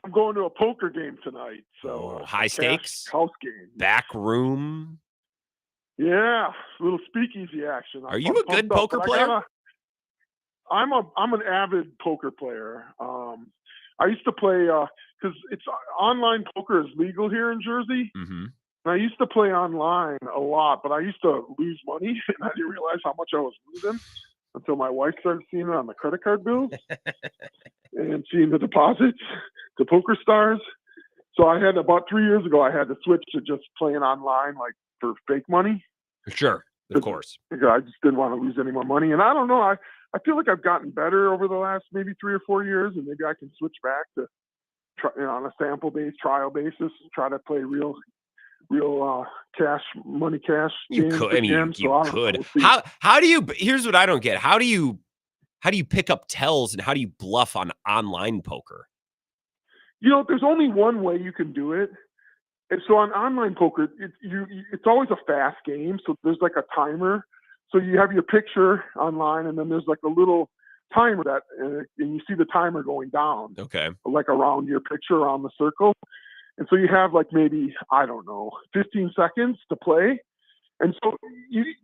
I'm going to a poker game tonight. So high stakes? House game. Back room? Yeah, a little speakeasy action. Are you a good poker player? I'm an avid poker player. I used to play because it's online poker is legal here in Jersey. Mm-hmm. And I used to play online a lot, but I used to lose money, and I didn't realize how much I was losing until my wife started seeing it on the credit card bills and seeing the deposits to Poker Stars. So I had about 3 years ago, I had to switch to just playing online, like for fake money. Sure, of course. I just didn't want to lose any more money. And I don't know, I feel like I've gotten better over the last maybe 3 or 4 years, and maybe I can switch back to try, on a sample-based trial basis, try to play real cash. You could. I mean, you could. How do you? Here's what I don't get. How do you pick up tells and how do you bluff on online poker? You know, there's only one way you can do it. And so on online poker, it's always a fast game. So there's like a timer. So you have your picture online, and then there's like a little timer that, and you see the timer going down. Okay. Like around your picture, around the circle. And so you have like maybe, I don't know, 15 seconds to play. And so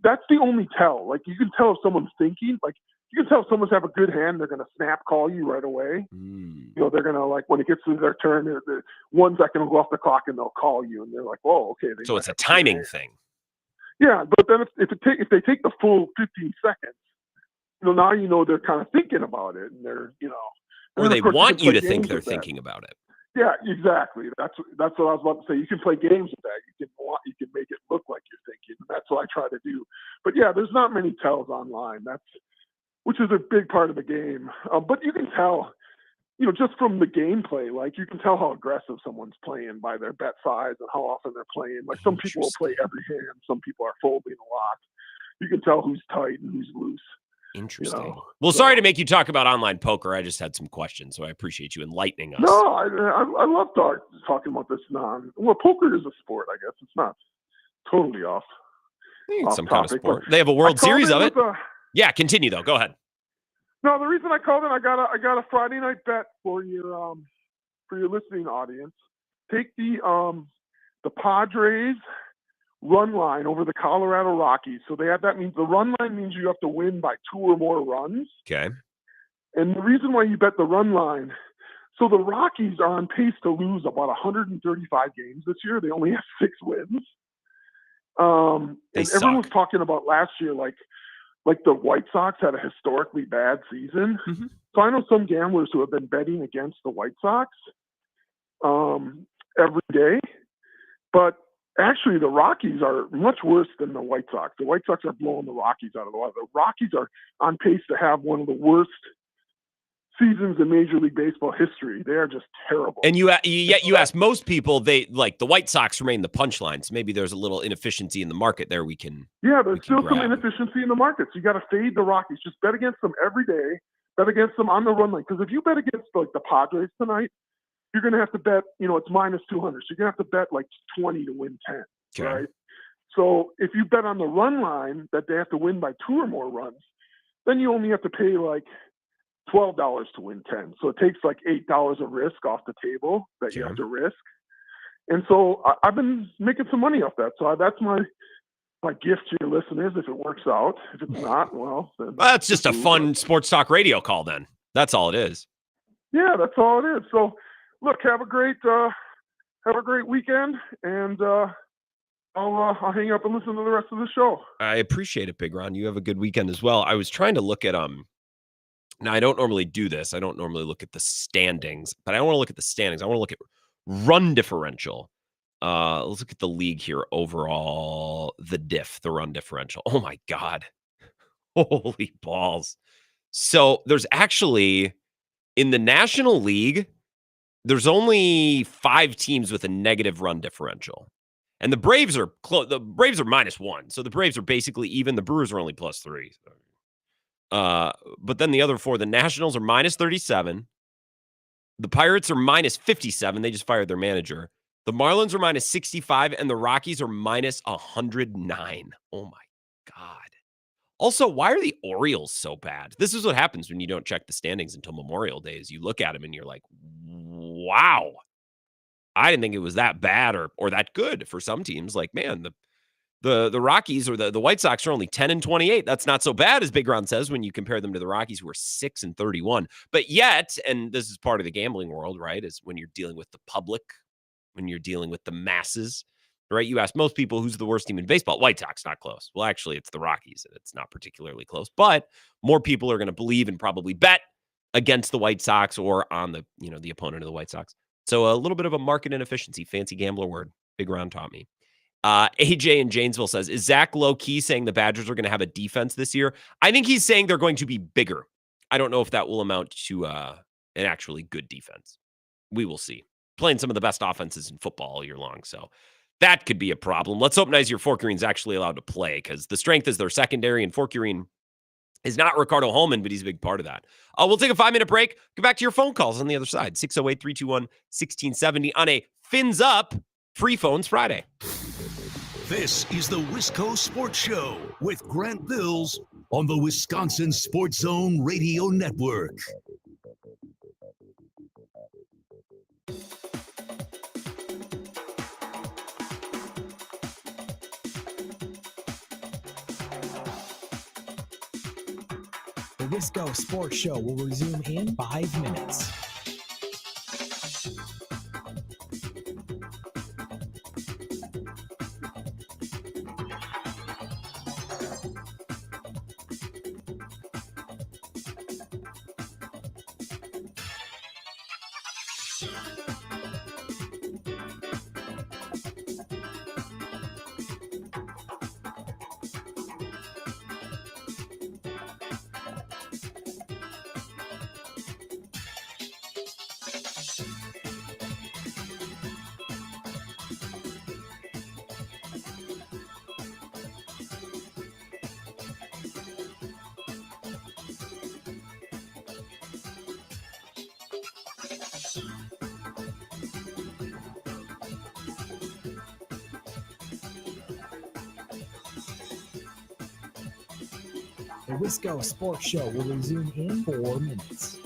that's the only tell. Like you can tell if someone's thinking, like you can tell if someone's have a good hand, they're going to snap call you right away. You know, they're going to like, when it gets to their turn, 1 second will go off the clock and they'll call you. And they're like, whoa, okay. So it's a timing thing. Yeah, but then if they take the full 15 seconds, now they're kind of thinking about it, and they're or and they of course want can you play to think games they're with that. thinking about it. Yeah, exactly. That's what I was about to say. You can play games with that. You can make it look like you're thinking. That's what I try to do. But yeah, there's not many tells online. Which is a big part of the game. But you can tell, just from the gameplay, like you can tell how aggressive someone's playing by their bet size and how often they're playing. Like some people will play every hand, some people are folding a lot. You can tell who's tight and who's loose. Interesting. Well, sorry to make you talk about online poker. I just had some questions, so I appreciate you enlightening us. No, I love talking about this poker is a sport, I guess. It's not totally off. It's some kind of topic, sport. They have a World Series of it. with Yeah, continue though. Go ahead. No, the reason I called in, I got a Friday night bet for your listening audience. Take the Padres run line over the Colorado Rockies. So that means the run line means you have to win by 2 or more runs. Okay. And the reason why you bet the run line, so the Rockies are on pace to lose about 135 games this year. They only have 6 wins. And everyone was talking about last year, like the White Sox had a historically bad season. Mm-hmm. So I know some gamblers who have been betting against the White Sox every day, but actually the Rockies are much worse than the White Sox. The White Sox are blowing the Rockies out of the water. The Rockies are on pace to have one of the worst seasons in Major League Baseball history. They are just terrible. And you ask most people, they like the White Sox remain the punchline. So maybe there's a little inefficiency in the market there. There's still some inefficiency in the markets. You got to fade the Rockies. Just bet against them every day. Bet against them on the run line. Because if you bet against like the Padres tonight, you're going to have to bet, it's minus 200. So you're going to have to bet like 20 to win 10, right? So if you bet on the run line that they have to win by 2 or more runs, then you only have to pay like $12 to win 10. So it takes like $8 of risk off the table that you have to risk. And so I've been making some money off that. So that's my gift to your listeners if it works out. If it's not, well, then that's just a fun sports talk radio call then. That's all it is. Yeah, that's all it is. So look, have a great weekend, and I'll hang up and listen to the rest of the show. I appreciate it, Big Ron. You have a good weekend as well. I was trying to look at now I don't normally do this. I don't normally look at the standings, but I don't want to look at the standings. I want to look at run differential. Let's look at the league here overall. The run differential. Oh my God. Holy balls. So there's actually in the National League, there's only 5 teams with a negative run differential. And the Braves are the Braves are -1. So the Braves are basically even. The Brewers are only +3. But then the other 4, the Nationals are -37. The Pirates are -57. They just fired their manager. The Marlins are -65, and the Rockies are -109. Oh my God. Also, why are the Orioles so bad? This is what happens when you don't check the standings until Memorial Day. Is you look at them and you're like, wow, I didn't think it was that bad or that good for some teams. Like, man, the Rockies or the White Sox are only 10-28. That's not so bad, as Big Ron says, when you compare them to the Rockies, who are 6-31. But yet, and this is part of the gambling world, right, is when you're dealing with the public, when you're dealing with the masses, right? You ask most people who's the worst team in baseball. White Sox, not close. Well, actually, it's the Rockies, and it's not particularly close. But more people are going to believe and probably bet against the White Sox or on the opponent of the White Sox. So a little bit of a market inefficiency, fancy gambler word. Big Ron taught me. AJ in Janesville says, is Zach low-key saying the Badgers are going to have a defense this year? I think he's saying they're going to be bigger. I don't know if that will amount to an actually good defense. We will see. Playing some of the best offenses in football all year long, so that could be a problem. Let's hope Nizier Forkereen's actually allowed to play, because the strength is their secondary, and Forkereen is not Ricardo Holman, but he's a big part of that. We'll take a 5-minute break. Go back to your phone calls on the other side. 608-321-1670 on a Fins Up Free Phones Friday. This is the Wisco Sports Show with Grant Bills on the Wisconsin Sports Zone Radio Network. The Wisco Sports Show will resume in 5 minutes. The Wisco Sports Show will resume in 4 minutes.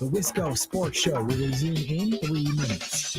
The Wisco Sports Show will resume in 3 minutes.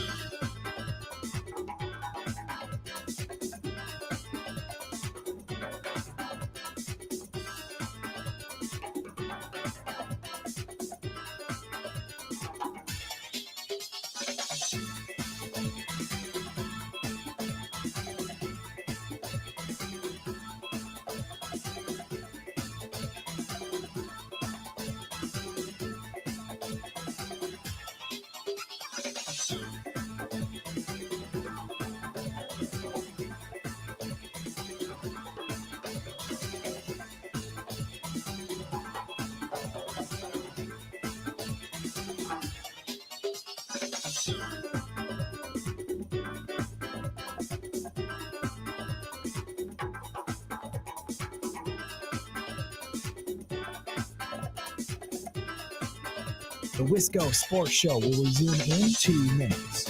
The Wisco Sports Show will resume in 2 minutes.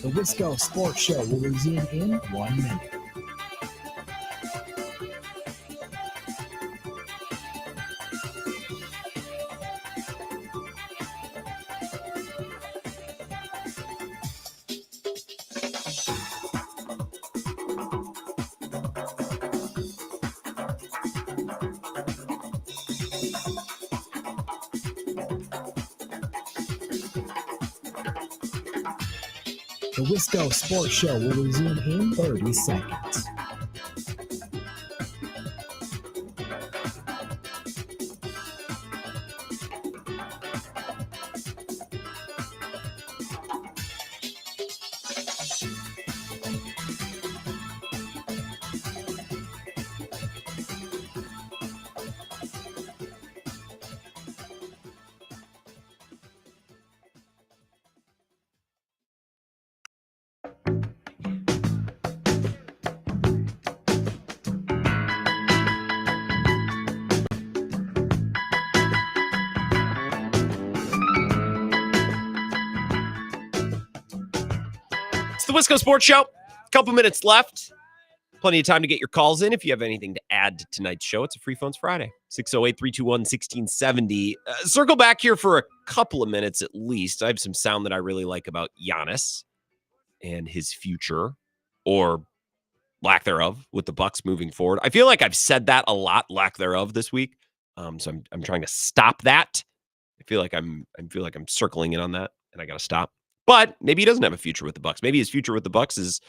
The Wisco Sports Show will resume in 1 minute. The Wisco Sports Show will resume in 30 seconds. It's the Wisco Sports Show. A couple minutes left. Plenty of time to get your calls in if you have anything to add to tonight's show. It's a Free Phones Friday. 608-321-1670. Circle back here for a couple of minutes at least. I have some sound that I really like about Giannis and his future, or lack thereof, with the Bucks moving forward. I feel like I've said that a lot, lack thereof, this week. So I'm trying to stop that. I feel like I'm circling in on that, and I got to stop. But maybe he doesn't have a future with the Bucks. Maybe his future with the Bucks is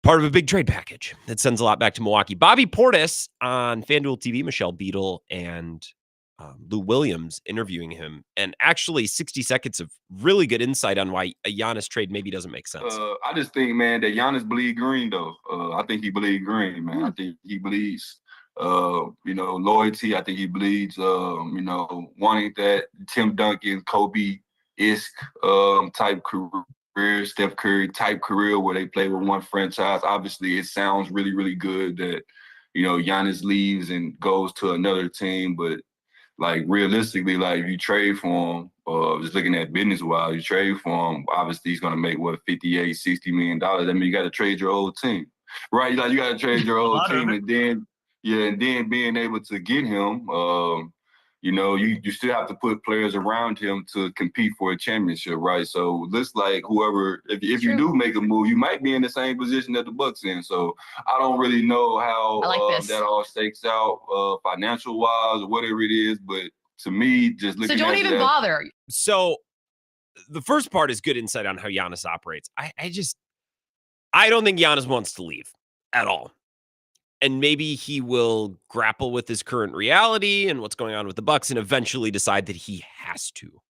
part of a big trade package that sends a lot back to Milwaukee. Bobby Portis on FanDuel TV, Michelle Beadle and Lou Williams interviewing him, and actually 60 seconds of really good insight on why a Giannis trade maybe doesn't make sense. I just think, man, that Giannis bleed green, though. I think he bleed green, man. I think he bleeds, loyalty. I think he bleeds, wanting that Tim Duncan, Kobe-esque type career, Steph Curry type career where they play with one franchise. Obviously, it sounds really, really good that, Giannis leaves and goes to another team, but like realistically, like if you trade for him, just looking at business wise, you trade for him, obviously he's gonna make $58-60 million. I mean, you gotta trade your old team. Right? Like you gotta trade your old team, and then being able to get him, you still have to put players around him to compete for a championship, right? So it looks like whoever, if you do make a move, you might be in the same position that the Bucks in. So I don't really know how that all shakes out financial wise or whatever it is, but to me, just looking at So don't even bother. So the first part is good insight on how Giannis operates. I don't think Giannis wants to leave at all. And maybe he will grapple with his current reality and what's going on with the Bucks and eventually decide that he has to.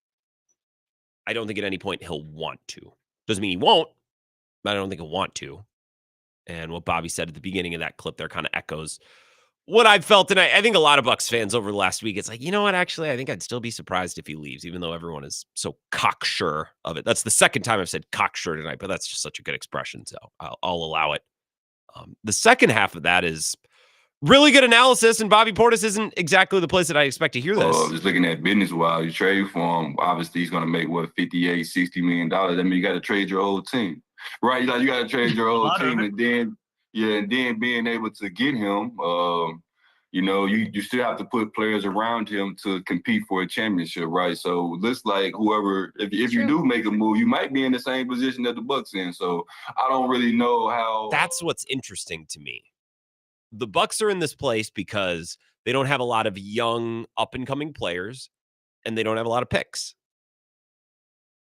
I don't think at any point he'll want to. Doesn't mean he won't, but I don't think he'll want to. And what Bobby said at the beginning of that clip there kind of echoes what I've felt. And I think a lot of Bucks fans over the last week, it's like, you know what, actually, I think I'd still be surprised if he leaves, even though everyone is so cocksure of it. That's the second time I've said cocksure tonight, but that's just such a good expression, so I'll allow it. The second half of that is really good analysis, and Bobby Portis isn't exactly the place that I expect to hear this. Just looking at business wise, you trade for him, obviously he's gonna make $58-60 million. I mean, you gotta trade your old team. Right? Like you gotta trade your old team, and then being able to get him, you still have to put players around him to compete for a championship, right? So it looks like whoever, if you do make a move, you might be in the same position that the Bucks in. So I don't really know how. That's what's interesting to me. The Bucks are in this place because they don't have a lot of young up-and-coming players, and they don't have a lot of picks.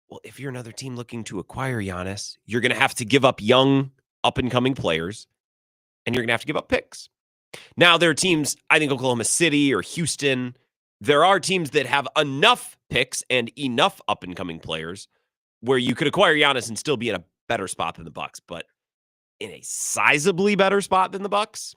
Well, if you're another team looking to acquire Giannis, you're going to have to give up young up-and-coming players, and you're going to have to give up picks. Now, there are teams, I think Oklahoma City or Houston, there are teams that have enough picks and enough up-and-coming players where you could acquire Giannis and still be in a better spot than the Bucks, but in a sizably better spot than the Bucks,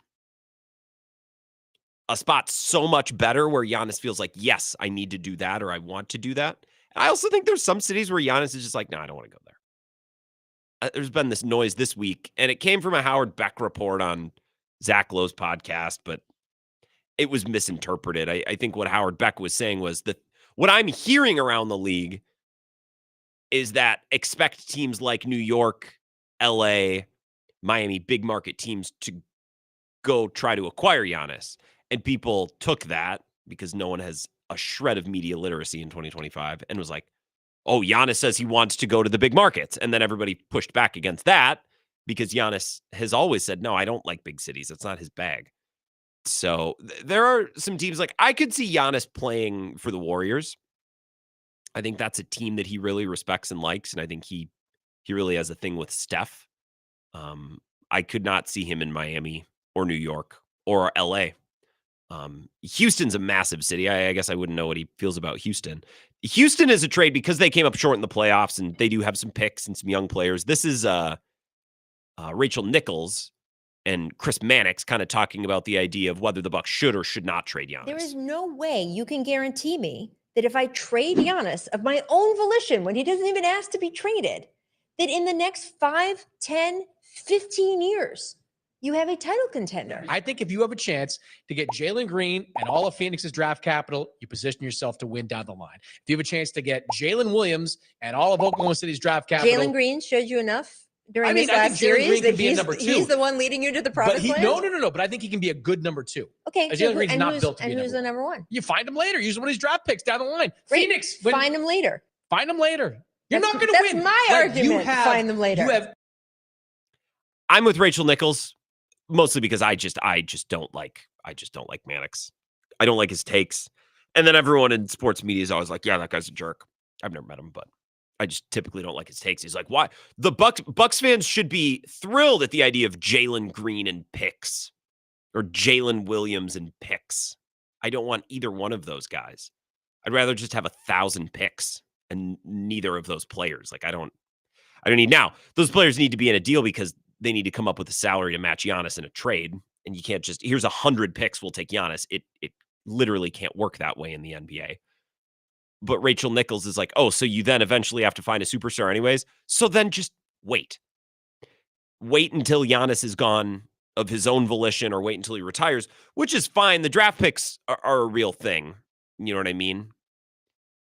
a spot so much better where Giannis feels like, yes, I need to do that or I want to do that. And I also think there's some cities where Giannis is just like, no, I don't want to go there. There's been this noise this week, and it came from a Howard Beck report on Zach Lowe's podcast, but it was misinterpreted. I think what Howard Beck was saying was that what I'm hearing around the league is that expect teams like New York, LA, Miami, big market teams to go try to acquire Giannis. And people took that because no one has a shred of media literacy in 2025 and was like, oh, Giannis says he wants to go to the big markets. And then everybody pushed back against that because Giannis has always said, no, I don't like big cities. That's not his bag. So there are some teams like I could see Giannis playing for the Warriors. I think that's a team that he really respects and likes. And I think he really has a thing with Steph. I could not see him in Miami or New York or LA. Houston's a massive city. I guess I wouldn't know what he feels about Houston. Houston is a trade because they came up short in the playoffs and they do have some picks and some young players. This is Rachel Nichols and Chris Mannix kind of talking about the idea of whether the Bucks should or should not trade Giannis. There is no way you can guarantee me that if I trade Giannis of my own volition when he doesn't even ask to be traded, that in the next 5, 10, 15 years, you have a title contender. I think if you have a chance to get Jalen Green and all of Phoenix's draft capital, you position yourself to win down the line. If you have a chance to get Jalen Williams and all of Oklahoma City's draft capital. Jalen Green showed you enough during I mean, this I last think Jalen Green series can that be a number two. he's the one leading you to the But promised land? no. But I think he can be a good number two. Okay, Jalen Green's and not who's, built to be and a who's the number one? You find him later. Use one of these draft picks down the line. Great. Phoenix. Find him later. Find him later. You're not going to That's win. my argument. Find them later. I'm with Rachel Nichols, mostly because I just don't like Mannix. I don't like his takes. And then everyone in sports media is always like, yeah, that guy's a jerk. I've never met him, but I just typically don't like his takes. He's like, why? The Bucks fans should be thrilled at the idea of Jalen Green and picks or Jalen Williams and picks. I don't want either one of those guys. I'd rather just have 1,000 picks and neither of those players. Like, I don't need. Now, those players need to be in a deal because they need to come up with a salary to match Giannis in a trade. And you can't just, here's 100 picks, we'll take Giannis. It literally can't work that way in the NBA. But Rachel Nichols is like, oh, so you then eventually have to find a superstar anyways? So then just wait. Wait until Giannis is gone of his own volition or wait until he retires, which is fine. The draft picks are a real thing. You know what I mean?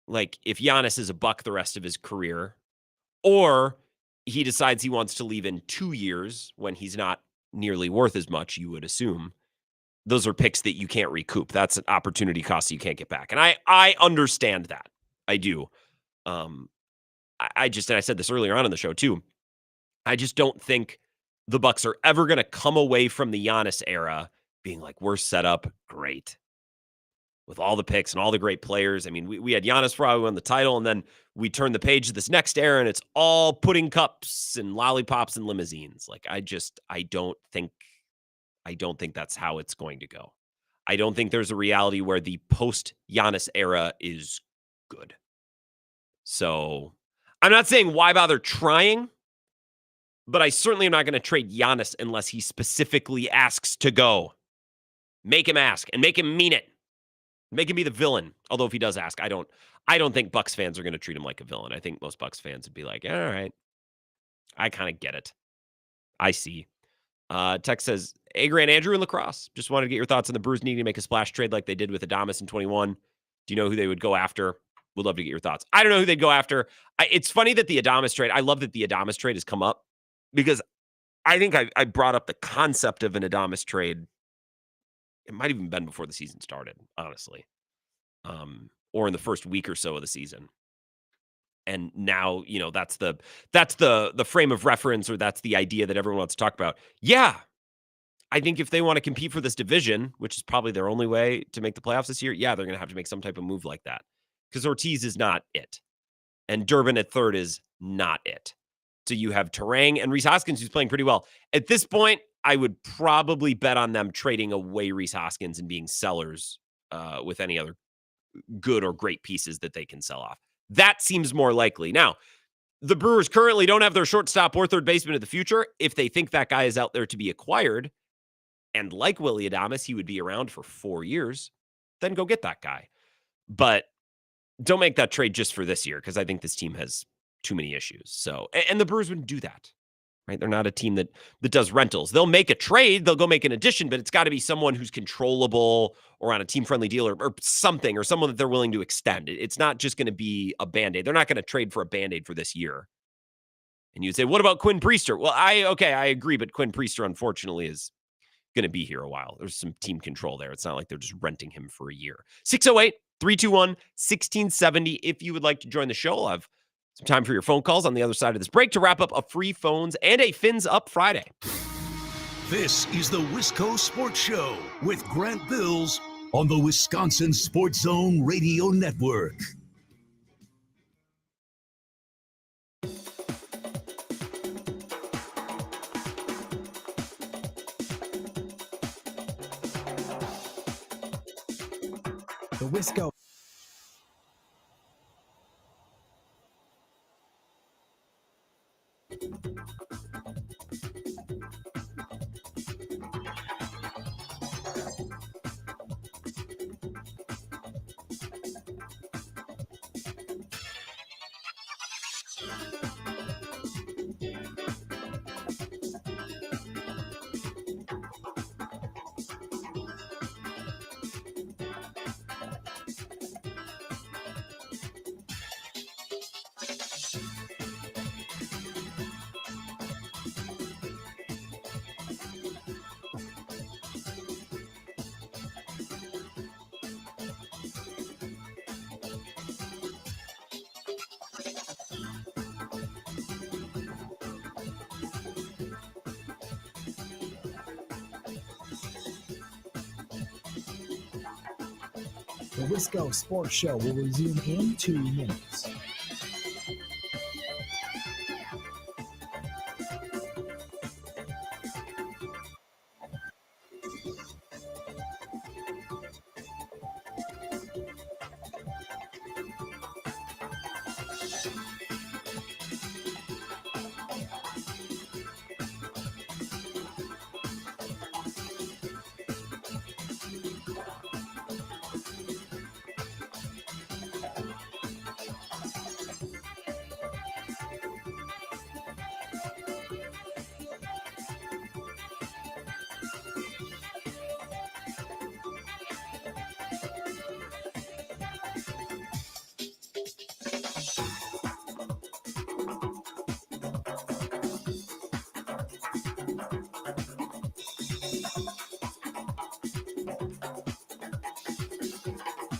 Like, if Giannis is a Buck the rest of his career, or he decides he wants to leave in 2 years when he's not nearly worth as much, you would assume. Those are picks that you can't recoup. That's an opportunity cost you can't get back. And I understand that. I do. I said this earlier on in the show too. I just don't think the Bucks are ever going to come away from the Giannis era being like, we're set up great with all the picks and all the great players. I mean, we had Giannis for a while, we won the title, and then we turned the page to this next era, and it's all pudding cups and lollipops and limousines. Like, I don't think that's how it's going to go. I don't think there's a reality where the post-Giannis era is good. So I'm not saying why bother trying, but I certainly am not going to trade Giannis unless he specifically asks to go. Make him ask and make him mean it. Make him be the villain. Although if he does ask, I don't think Bucks fans are going to treat him like a villain. I think most Bucks fans would be like, all right, I kind of get it. I see. Text says, hey, Grant, Andrew in lacrosse. Just wanted to get your thoughts on the Brewers needing to make a splash trade like they did with Adames in 21. Do you know who they would go after? Would love to get your thoughts. I don't know who they'd go after. It's funny that the Adames trade, I love that the Adames trade has come up because I think I brought up the concept of an Adames trade. It might have even been before the season started, honestly, or in the first week or so of the season. And now, that's the frame of reference, or that's the idea that everyone wants to talk about. Yeah, I think if they want to compete for this division, which is probably their only way to make the playoffs this year, yeah, they're going to have to make some type of move like that because Ortiz is not it. And Durbin at third is not it. So you have Terang and Rhys Hoskins, who's playing pretty well. At this point, I would probably bet on them trading away Rhys Hoskins and being sellers with any other good or great pieces that they can sell off. That seems more likely. Now, the Brewers currently don't have their shortstop or third baseman of the future. If they think that guy is out there to be acquired, and like Willy Adames, he would be around for 4 years, then go get that guy. But don't make that trade just for this year, because I think this team has too many issues. So, and the Brewers wouldn't do that, right? They're not a team that does rentals. They'll make a trade, they'll go make an addition, but it's got to be someone who's controllable or on a team-friendly deal or something, or someone that they're willing to extend. It's not just going to be a Band-Aid. They're not going to trade for a Band-Aid for this year. And you'd say, what about Quinn Priester? Well, I agree, but Quinn Priester, unfortunately, is going to be here a while. There's some team control there. It's not like they're just renting him for a year. 608-321-1670. If you would like to join the show, I'll have some time for your phone calls on the other side of this break to wrap up a free phones and a Fins Up Friday. This is the Wisco Sports Show with Grant Bills on the Wisconsin Sports Zone Radio Network. The Wisco. The Wisco Sports Show will resume in 2 minutes.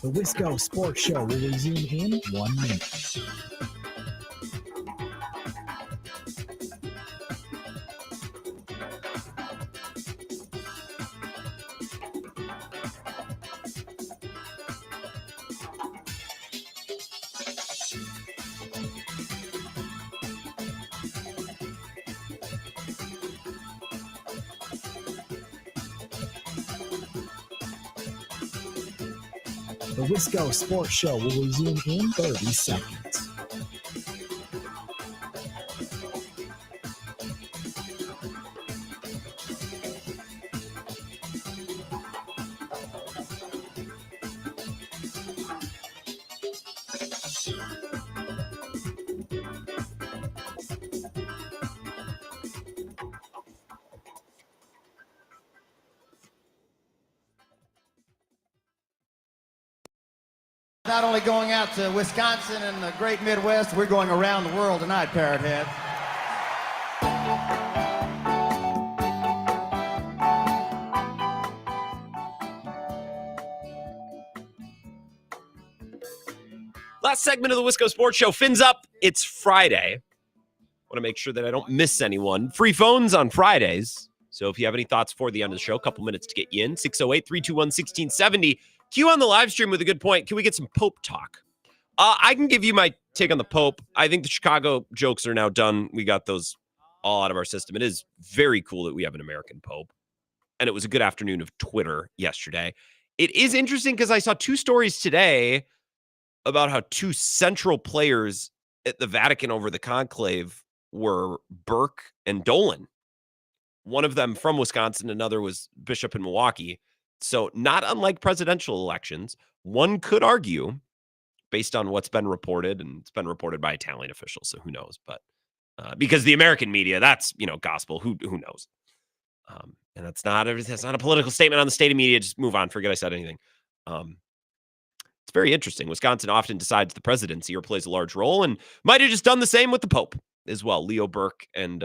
The Wisco Sports Show will resume in 1 minute. The Wisco Sports Show will resume in 30 seconds. Not only going out to Wisconsin and the great Midwest, we're going around the world tonight, Parrot Head. Last segment of the Wisco Sports Show. Fins up. It's Friday. Want to make sure that I don't miss anyone. Free phones on Fridays. So if you have any thoughts for the end of the show, a couple minutes to get you in. 608-321-1670. Q on the live stream with a good point. Can we get some Pope talk? I can give you my take on the Pope. I think the Chicago jokes are now done. We got those all out of our system. It is very cool that we have an American Pope. And it was a good afternoon of Twitter yesterday. It is interesting because I saw 2 stories today about how 2 central players at the Vatican over the conclave were Burke and Dolan. One of them from Wisconsin, another was Bishop in Milwaukee. So not unlike presidential elections, one could argue, based on what's been reported, and it's been reported by Italian officials, so who knows? But because the American media, that's gospel. Who knows? And that's not a political statement on the state of media. Just move on. Forget I said anything. It's very interesting. Wisconsin often decides the presidency or plays a large role, and might have just done the same with the Pope as well. Leo Burke and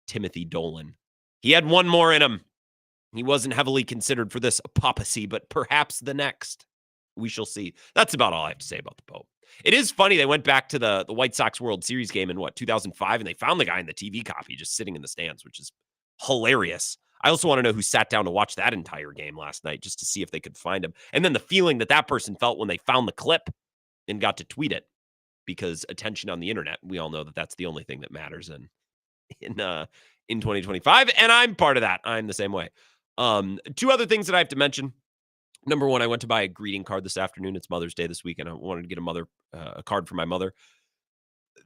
Timothy Dolan. He had one more in him. He wasn't heavily considered for this papacy, but perhaps the next. We shall see. That's about all I have to say about the Pope. It is funny. They went back to the White Sox World Series game in 2005, and they found the guy in the TV copy just sitting in the stands, which is hilarious. I also want to know who sat down to watch that entire game last night just to see if they could find him. And then the feeling that person felt when they found the clip and got to tweet it, because attention on the internet, we all know that that's the only thing that matters in 2025. And I'm part of that. I'm the same way. 2 other things that I have to mention. Number one, I went to buy a greeting card this afternoon. It's Mother's Day this week, and I wanted to get a card for my mother.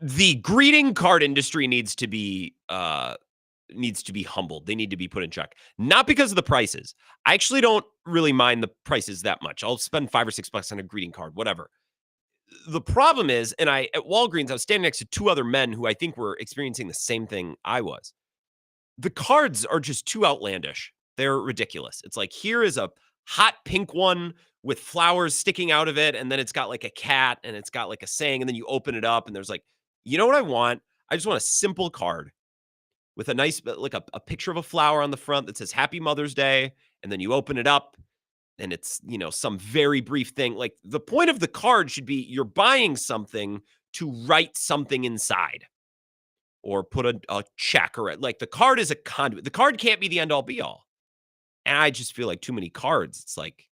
The greeting card industry needs to be humbled. They need to be put in check. Not because of the prices. I actually don't really mind the prices that much. I'll spend $5 or $6 on a greeting card, whatever. The problem is, at Walgreens, I was standing next to 2 other men who I think were experiencing the same thing I was. The cards are just too outlandish. They're ridiculous. It's like, here is a hot pink one with flowers sticking out of it, and then it's got like a cat, and it's got like a saying, and then you open it up, and there's like, you know what I want? I just want a simple card with a nice, like a picture of a flower on the front that says Happy Mother's Day, and then you open it up, and it's, some very brief thing. Like, the point of the card should be you're buying something to write something inside, or put a check, or like the card is a conduit. The card can't be the end all be all. And I just feel like too many cards. It's like,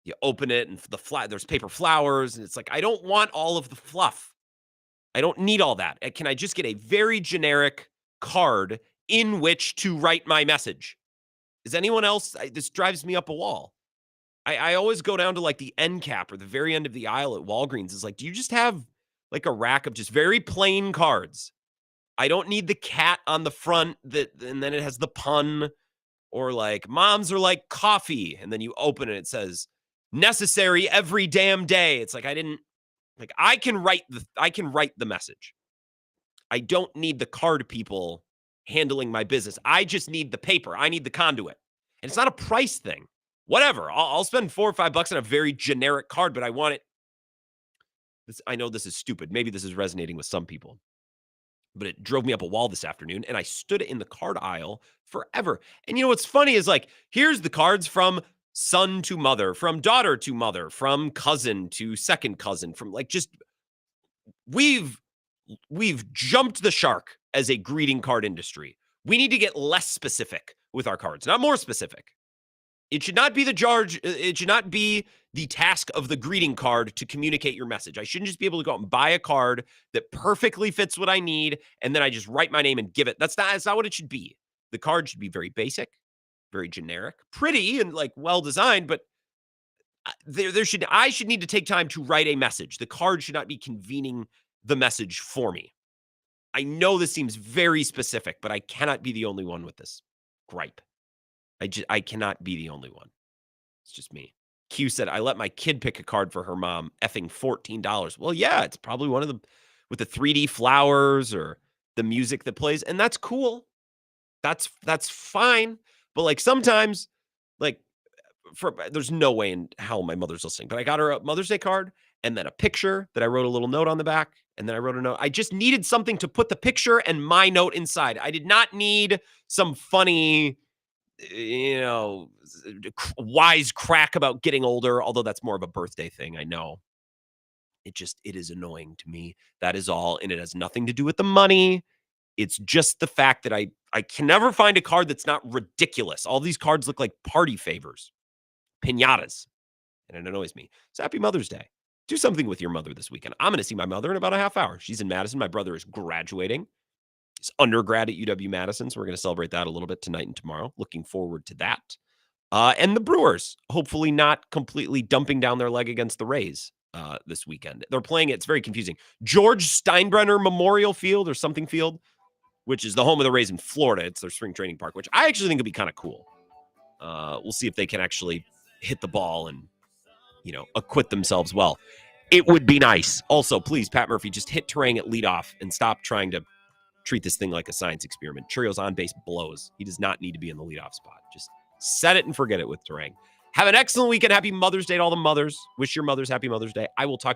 You open it and there's paper flowers, and it's like, I don't want all of the fluff. I don't need all that. Can I just get a very generic card in which to write my message? Is anyone else? This drives me up a wall. I always go down to like the end cap or the very end of the aisle at Walgreens. It's like, do you just have like a rack of just very plain cards? I don't need the cat on the front and then it has the pun, or like moms are like coffee. And then you open it, it says necessary every damn day. It's like, I can write the message. I don't need the card people handling my business. I just need the paper. I need the conduit. And it's not a price thing. Whatever. I'll spend $4 or $5 on a very generic card, but I want it. I know this is stupid. Maybe this is resonating with some people, but it drove me up a wall this afternoon, and I stood in the card aisle forever. And you know what's funny is like, here's the cards from son to mother, from daughter to mother, from cousin to second cousin, from like just we've jumped the shark as a greeting card industry. We need to get less specific with our cards, not more specific. It should not be it should not be the task of the greeting card to communicate your message. I shouldn't just be able to go out and buy a card that perfectly fits what I need, and then I just write my name and give it. That's not what it should be. The card should be very basic, very generic, pretty, and like well designed, but I should need to take time to write a message. The card should not be convening the message for me. I know this seems very specific, but I cannot be the only one with this gripe. I cannot be the only one. It's just me. Q said, I let my kid pick a card for her mom, effing $14. Well, yeah, it's probably one of them with the 3D flowers or the music that plays. And that's cool. That's fine. But like sometimes, like there's no way in hell my mother's listening, but I got her a Mother's Day card and then a picture that I wrote a little note on the back. And then I wrote a note. I just needed something to put the picture and my note inside. I did not need some funny, wise crack about getting older, although that's more of a birthday thing. I know. It is annoying to me. That is all. And it has nothing to do with the money. It's just the fact that I can never find a card that's not ridiculous. All these cards look like party favors, piñatas, and it annoys me. So happy Mother's Day. Do something with your mother this weekend. I'm going to see my mother in about a half hour. She's in Madison. My brother is graduating. He's undergrad at UW-Madison, so we're going to celebrate that a little bit tonight and tomorrow. Looking forward to that. And the Brewers, hopefully not completely dumping down their leg against the Rays this weekend. They're playing, it's very confusing, George Steinbrenner Memorial Field or something field, which is the home of the Rays in Florida. It's their spring training park, which I actually think would be kind of cool. We'll see if they can actually hit the ball and, acquit themselves well. It would be nice. Also, please, Pat Murphy, just hit Turang at leadoff and stop trying to treat this thing like a science experiment. Churio's on base blows. He does not need to be in the leadoff spot. Just set it and forget it with Turang. Have an excellent weekend. Happy Mother's Day to all the mothers. Wish your mothers happy Mother's Day. I will talk